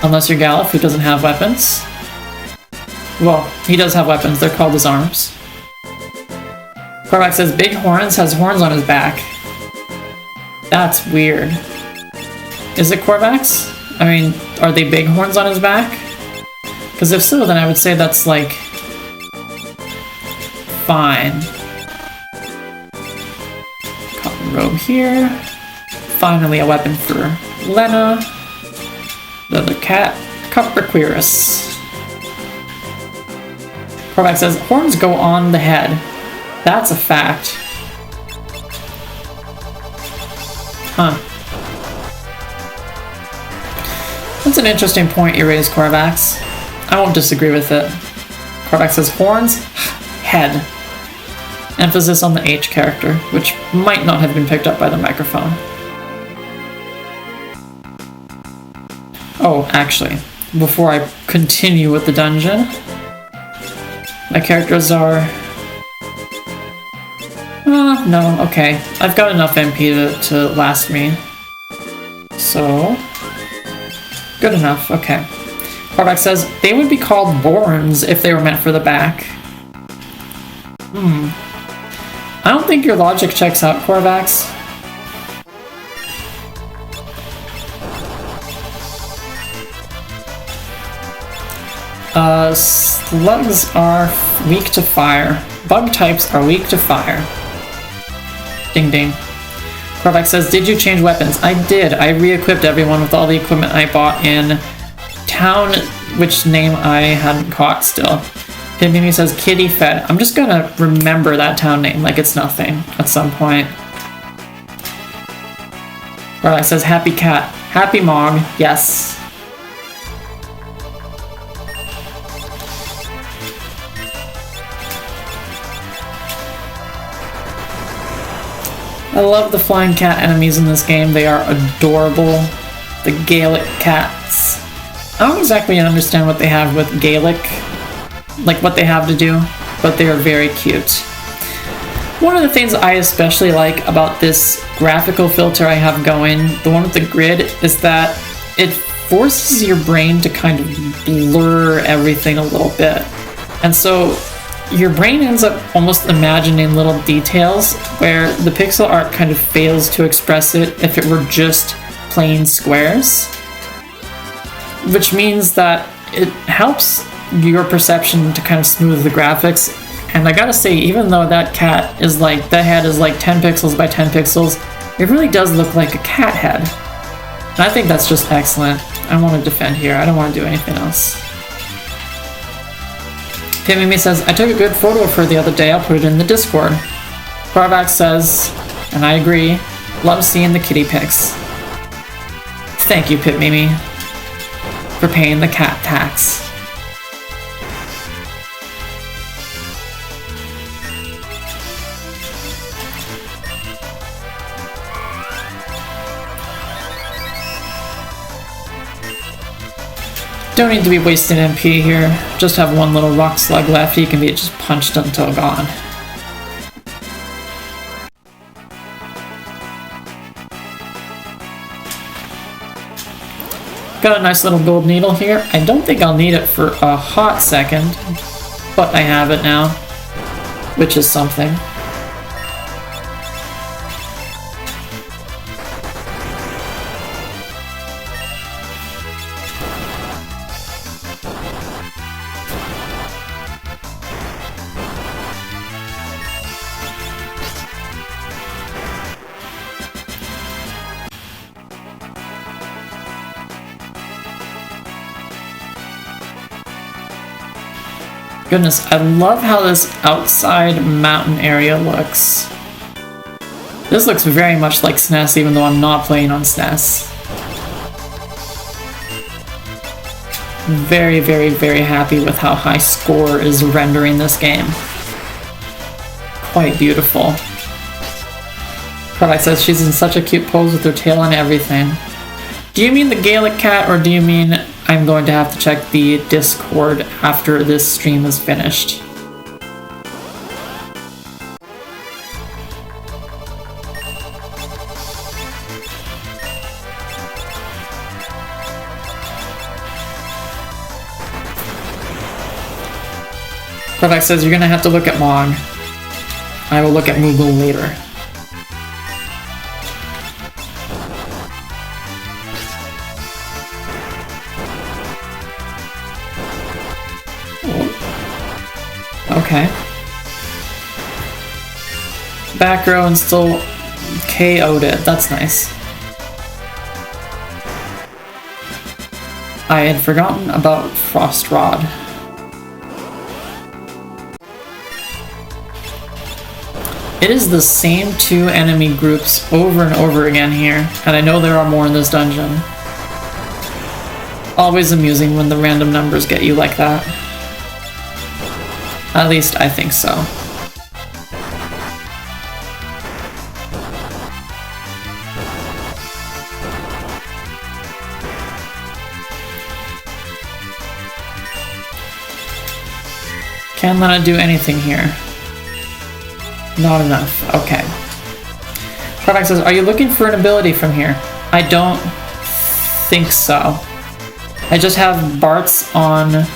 Unless you're Galuf, who doesn't have weapons. Well, he does have weapons, they're called his arms. Korvax says Big Horns has horns on his back. That's weird. Is it Korvax? I mean, are they big horns on his back? Because if so, then I would say that's fine. Cotton robe here. Finally a weapon for Lena. Leather cat. Copriquirus. Korvax says, horns go on the head. That's a fact. Huh. That's an interesting point you raised, Korvax. I won't disagree with it. Korvax says, horns, head. Emphasis on the H character, which might not have been picked up by the microphone. Oh, actually, before I continue with the dungeon, my characters are... no, okay. I've got enough MP to last me. So... good enough, okay. Korvax says, they would be called Borns if they were meant for the back. I don't think your logic checks out, Korvax. Slugs are weak to fire. Bug types are weak to fire. Ding ding. Korvax says, did you change weapons? I did. I re-equipped everyone with all the equipment I bought in town, which name I hadn't caught still. Mimi says, kitty fed. I'm just gonna remember that town name like it's nothing at some point. Korvax says, happy cat. Happy Mog. Yes. I love the flying cat enemies in this game. They are adorable. The Gaelic cats. I don't exactly understand what they have with Gaelic, like what they have to do, but they are very cute. One of the things I especially like about this graphical filter I have going, the one with the grid, is that it forces your brain to kind of blur everything a little bit. And so your brain ends up almost imagining little details where the pixel art kind of fails to express it if it were just plain squares. Which means that it helps your perception to kind of smooth the graphics. And I gotta say, even though that cat is like, the head is like 10 pixels by 10 pixels, it really does look like a cat head. And I think that's just excellent. I want to defend here. I don't want to do anything else. Mimi says, I took a good photo of her the other day, I'll put it in the Discord. Korvax says, and I agree, love seeing the kitty pics. Thank you, Pip Mimi, for paying the cat tax. Don't need to be wasting MP here. Just have one little rock slug left. He can be just punched until gone. Got a nice little gold needle here. I don't think I'll need it for a hot second, but I have it now, which is something. Goodness, I love how this outside mountain area looks. This looks very much like SNES, even though I'm not playing on SNES. Very, very, very happy with how high score is rendering this game. Quite beautiful. Korvax says she's in such a cute pose with her tail and everything. Do you mean the Gaelic cat, or do you mean I'm going to have to check the Discord after this stream is finished? Korvax says you're gonna have to look at Mog. I will look at Moogle later. Okay. Back row and still KO'd it. That's nice. I had forgotten about Frost Rod. It is the same two enemy groups over and over again here, and I know there are more in this dungeon. Always amusing when the random numbers get you like that. At least I think so. Can Lena do anything here? Not enough. Okay. Korvax says, are you looking for an ability from here? I don't think so. I just have Bart's on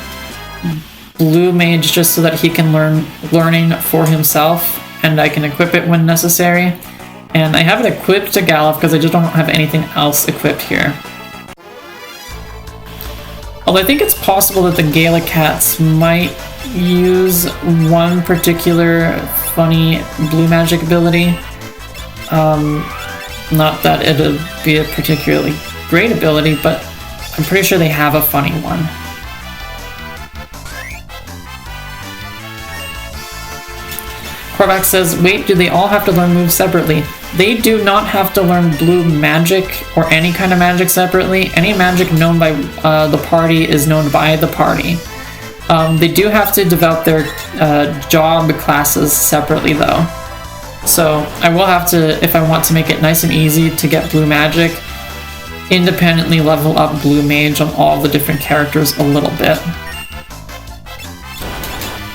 Blue Mage just so that he can learning for himself, and I can equip it when necessary. And I have it equipped to Gallop because I just don't have anything else equipped here. Although I think it's possible that the Gala Cats might use one particular funny blue magic ability. Not that it'd be a particularly great ability, but I'm pretty sure they have a funny one. Korvax says, wait, do they all have to learn moves separately? They do not have to learn blue magic or any kind of magic separately. Any magic known by the party is known by the party. They do have to develop their job classes separately though. So I will have to, if I want to make it nice and easy to get blue magic, independently level up blue mage on all the different characters a little bit.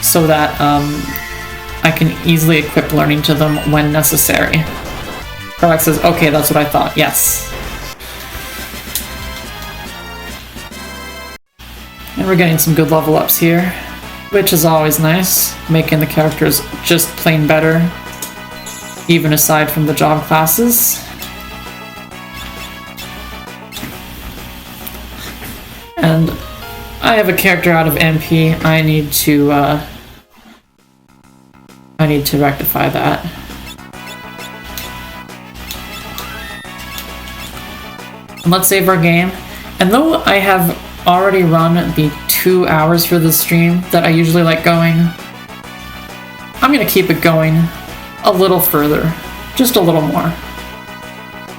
So that I can easily equip learning to them when necessary. Korvax says, okay, that's what I thought, yes. And we're getting some good level ups here, which is always nice, making the characters just plain better, even aside from the job classes. And I have a character out of MP. I need to rectify that. And let's save our game. And though I have already run the 2 hours for the stream that I usually like going, I'm gonna keep it going a little further, just a little more.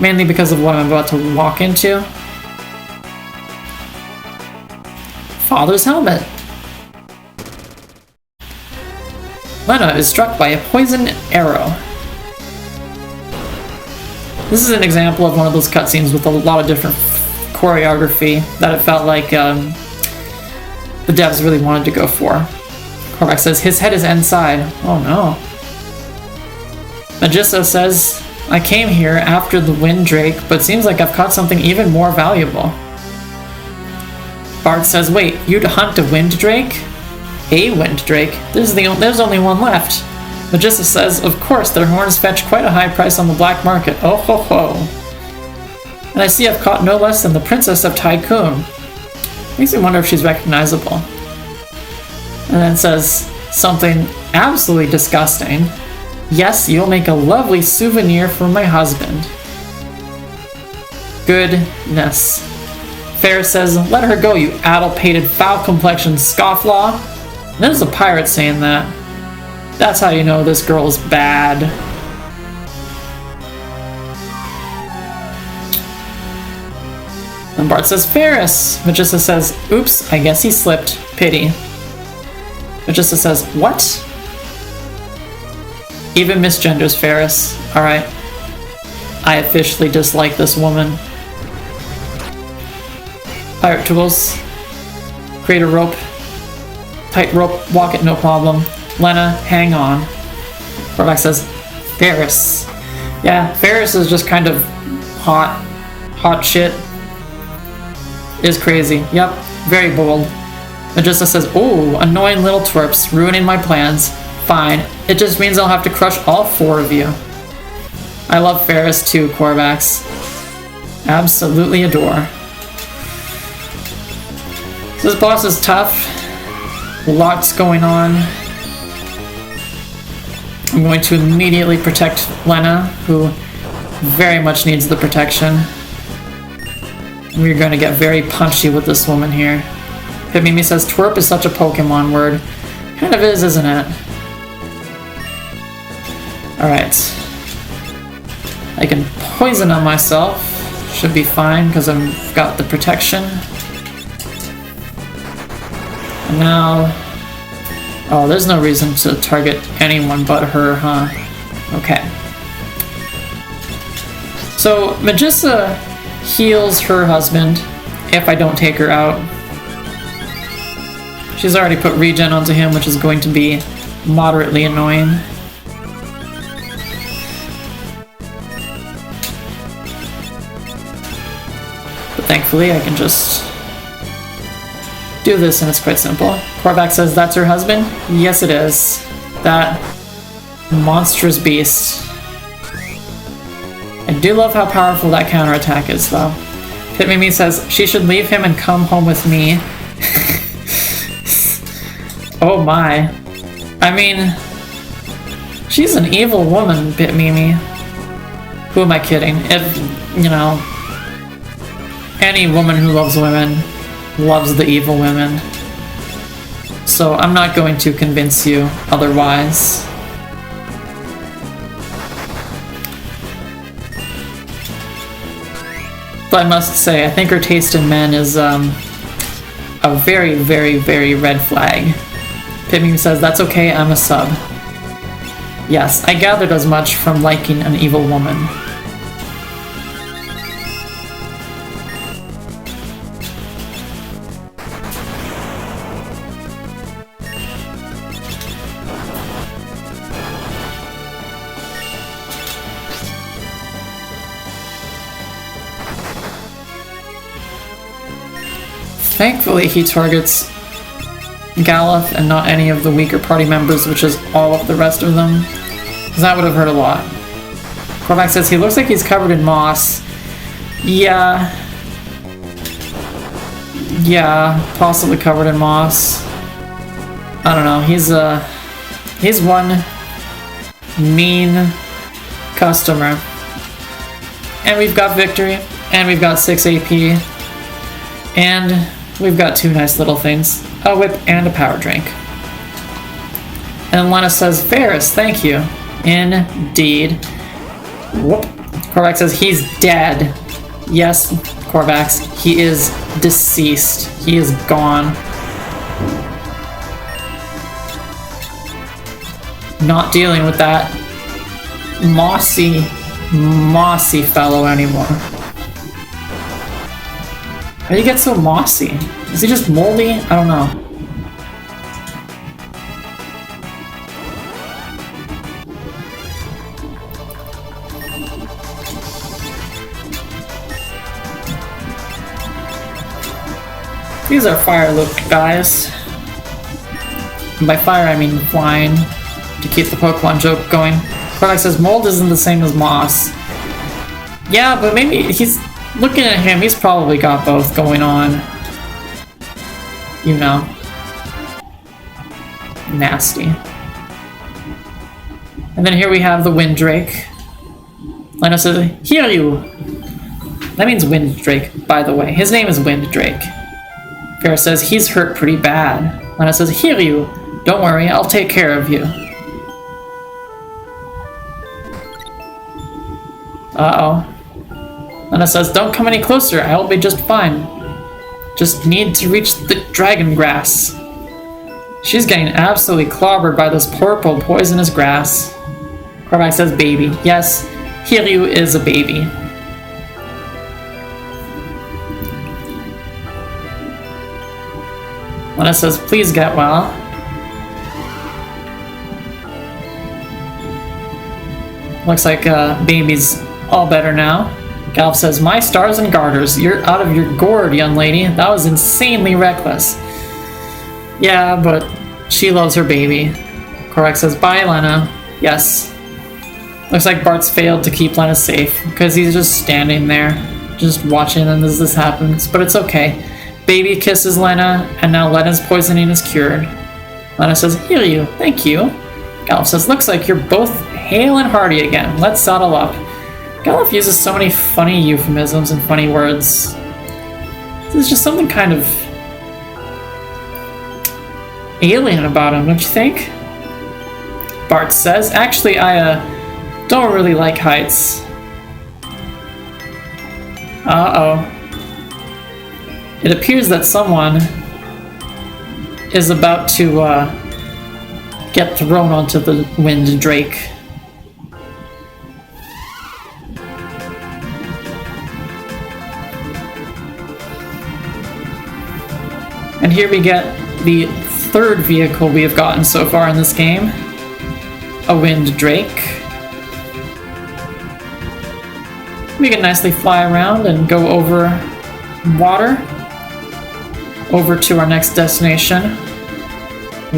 Mainly because of what I'm about to walk into. Father's helmet. Lena is struck by a poison arrow. This is an example of one of those cutscenes with a lot of different choreography that it felt like the devs really wanted to go for. Korvax says, his head is inside. Oh no. Magissa says, I came here after the Wind Drake, but seems like I've caught something even more valuable. Bart says, wait, you'd hunt a Wind Drake? A Wind Drake? There's only one left. Magissa says, of course, their horns fetch quite a high price on the black market. Oh ho ho. And I see I've caught no less than the Princess of Tycoon. Makes me wonder if she's recognizable. And then says something absolutely disgusting. Yes, you'll make a lovely souvenir for my husband. Goodness. Ferris says, let her go, you addle-pated, foul-complexioned scofflaw. And there's a pirate saying that. That's how you know this girl is bad. And Bart says, Ferris. Magissa says, oops, I guess he slipped. Pity. Magissa says, what? Even misgenders Ferris. Alright. I officially dislike this woman. Pirate tools. Create a rope. Tight rope, walk it, no problem. Lena, hang on. Korvax says, Ferris. Yeah, Ferris is just kind of hot shit. Is crazy. Yep, very bold. Magissa says, ooh, annoying little twerps, ruining my plans. Fine, it just means I'll have to crush all 4 of you. I love Ferris too, Korvax. Absolutely adore. So this boss is tough. Lots going on. I'm going to immediately protect Lena, who very much needs the protection. We're going to get very punchy with this woman here. Pimimi says, twerp is such a Pokemon word. Kind of is, isn't it? Alright. I can poison on myself. Should be fine, because I've got the protection. And now... oh, there's no reason to target anyone but her, huh? Okay. So, Magissa heals her husband if I don't take her out. She's already put regen onto him, which is going to be moderately annoying. But thankfully I can just do this and it's quite simple. Korvax says, that's her husband? Yes it is. That Monstrous beast. I do love how powerful that counterattack is, though. Pit Mimi says she should leave him and come home with me. Oh my. I mean, she's an evil woman, Pit Mimi. Who am I kidding? If, you know, any woman who loves women loves the evil women. So I'm not going to convince you otherwise. But I must say, I think her taste in men is a very, very, very red flag. Pit Mimi says, that's okay, I'm a sub. Yes, I gathered as much from liking an evil woman. Thankfully, he targets Galuf and not any of the weaker party members, which is all of the rest of them. Because that would have hurt a lot. Korvac says he looks like he's covered in moss. Yeah, possibly covered in moss. I don't know. He's one mean customer. And we've got victory, and we've got 6 AP, and we've got 2 nice little things. A whip and a power drink. And Lena says, Ferris, thank you. Indeed. Whoop. Korvac says he's dead. Yes, Korvax, he is deceased. He is gone. Not dealing with that mossy fellow anymore. How do you get so mossy? Is he just moldy? I don't know. These are fire loop guys. And by fire I mean flying, to keep the Pokemon joke going. Korvac says mold isn't the same as moss. Yeah, but maybe he's looking at him, he's probably got both going on. You know. Nasty. And then here we have the Windrake. Lena says, Hiryu! That means Windrake, by the way. His name is Windrake. Farrah says, he's hurt pretty bad. Lena says, Hiryu! Don't worry, I'll take care of you. Uh-oh. Lena says, don't come any closer, I'll be just fine. Just need to reach the dragon grass. She's getting absolutely clobbered by this purple poisonous grass. Korvac says, baby. Yes, Hiryu is a baby. Lena says, please get well. Looks like baby's all better now. Galuf says, my stars and garters, you're out of your gourd, young lady. That was insanely reckless. Yeah, but she loves her baby. Korvac says, bye, Lena. Yes. Looks like Bart's failed to keep Lena safe, because he's just standing there, just watching as this happens. But it's okay. Baby kisses Lena, and now Lena's poisoning is cured. Lena says, Hiryu, thank you. Galuf says, looks like you're both hale and hearty again. Let's saddle up. Galuf uses so many funny euphemisms and funny words. There's just something kind of alien about him, don't you think? Bart says, actually, I don't really like heights. Uh-oh. It appears that someone is about to get thrown onto the Windrake. And here we get the third vehicle we have gotten so far in this game. A Windrake. We can nicely fly around and go over water. Over to our next destination.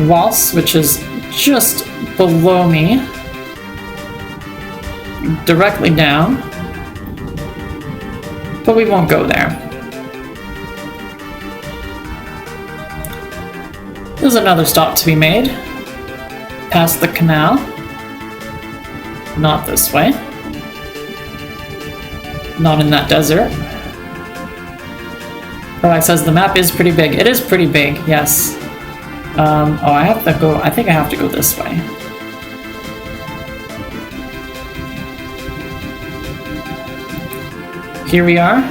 Waltz, which is just below me. directly down. But we won't go there. There's another stop to be made. Past the canal. Not this way. Not in that desert. Corvax says the map is pretty big. It is pretty big, yes. Oh, I have to go. I think I have to go this way. Here we are.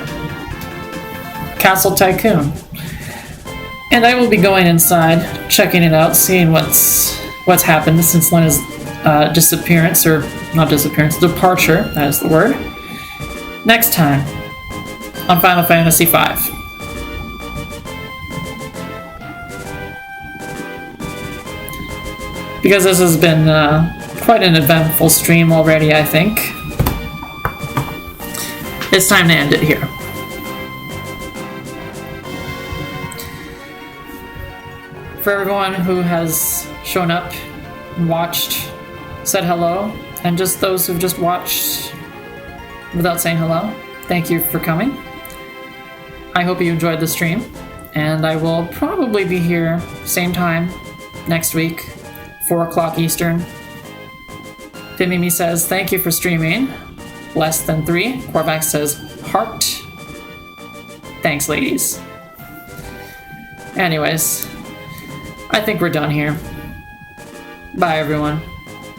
Castle Tycoon. And I will be going inside, checking it out, seeing what's happened since Lena's disappearance, or not disappearance, departure, that is the word. Next time on Final Fantasy V. Because this has been quite an eventful stream already, I think. It's time to end it here. For everyone who has shown up and watched, said hello, and just those who've just watched without saying hello, thank you for coming. I hope you enjoyed the stream, and I will probably be here same time next week, 4 o'clock Eastern. Pimimi says, thank you for streaming. Less than 3. Corvax says, heart. Thanks, ladies. Anyways, I think we're done here. Bye, everyone.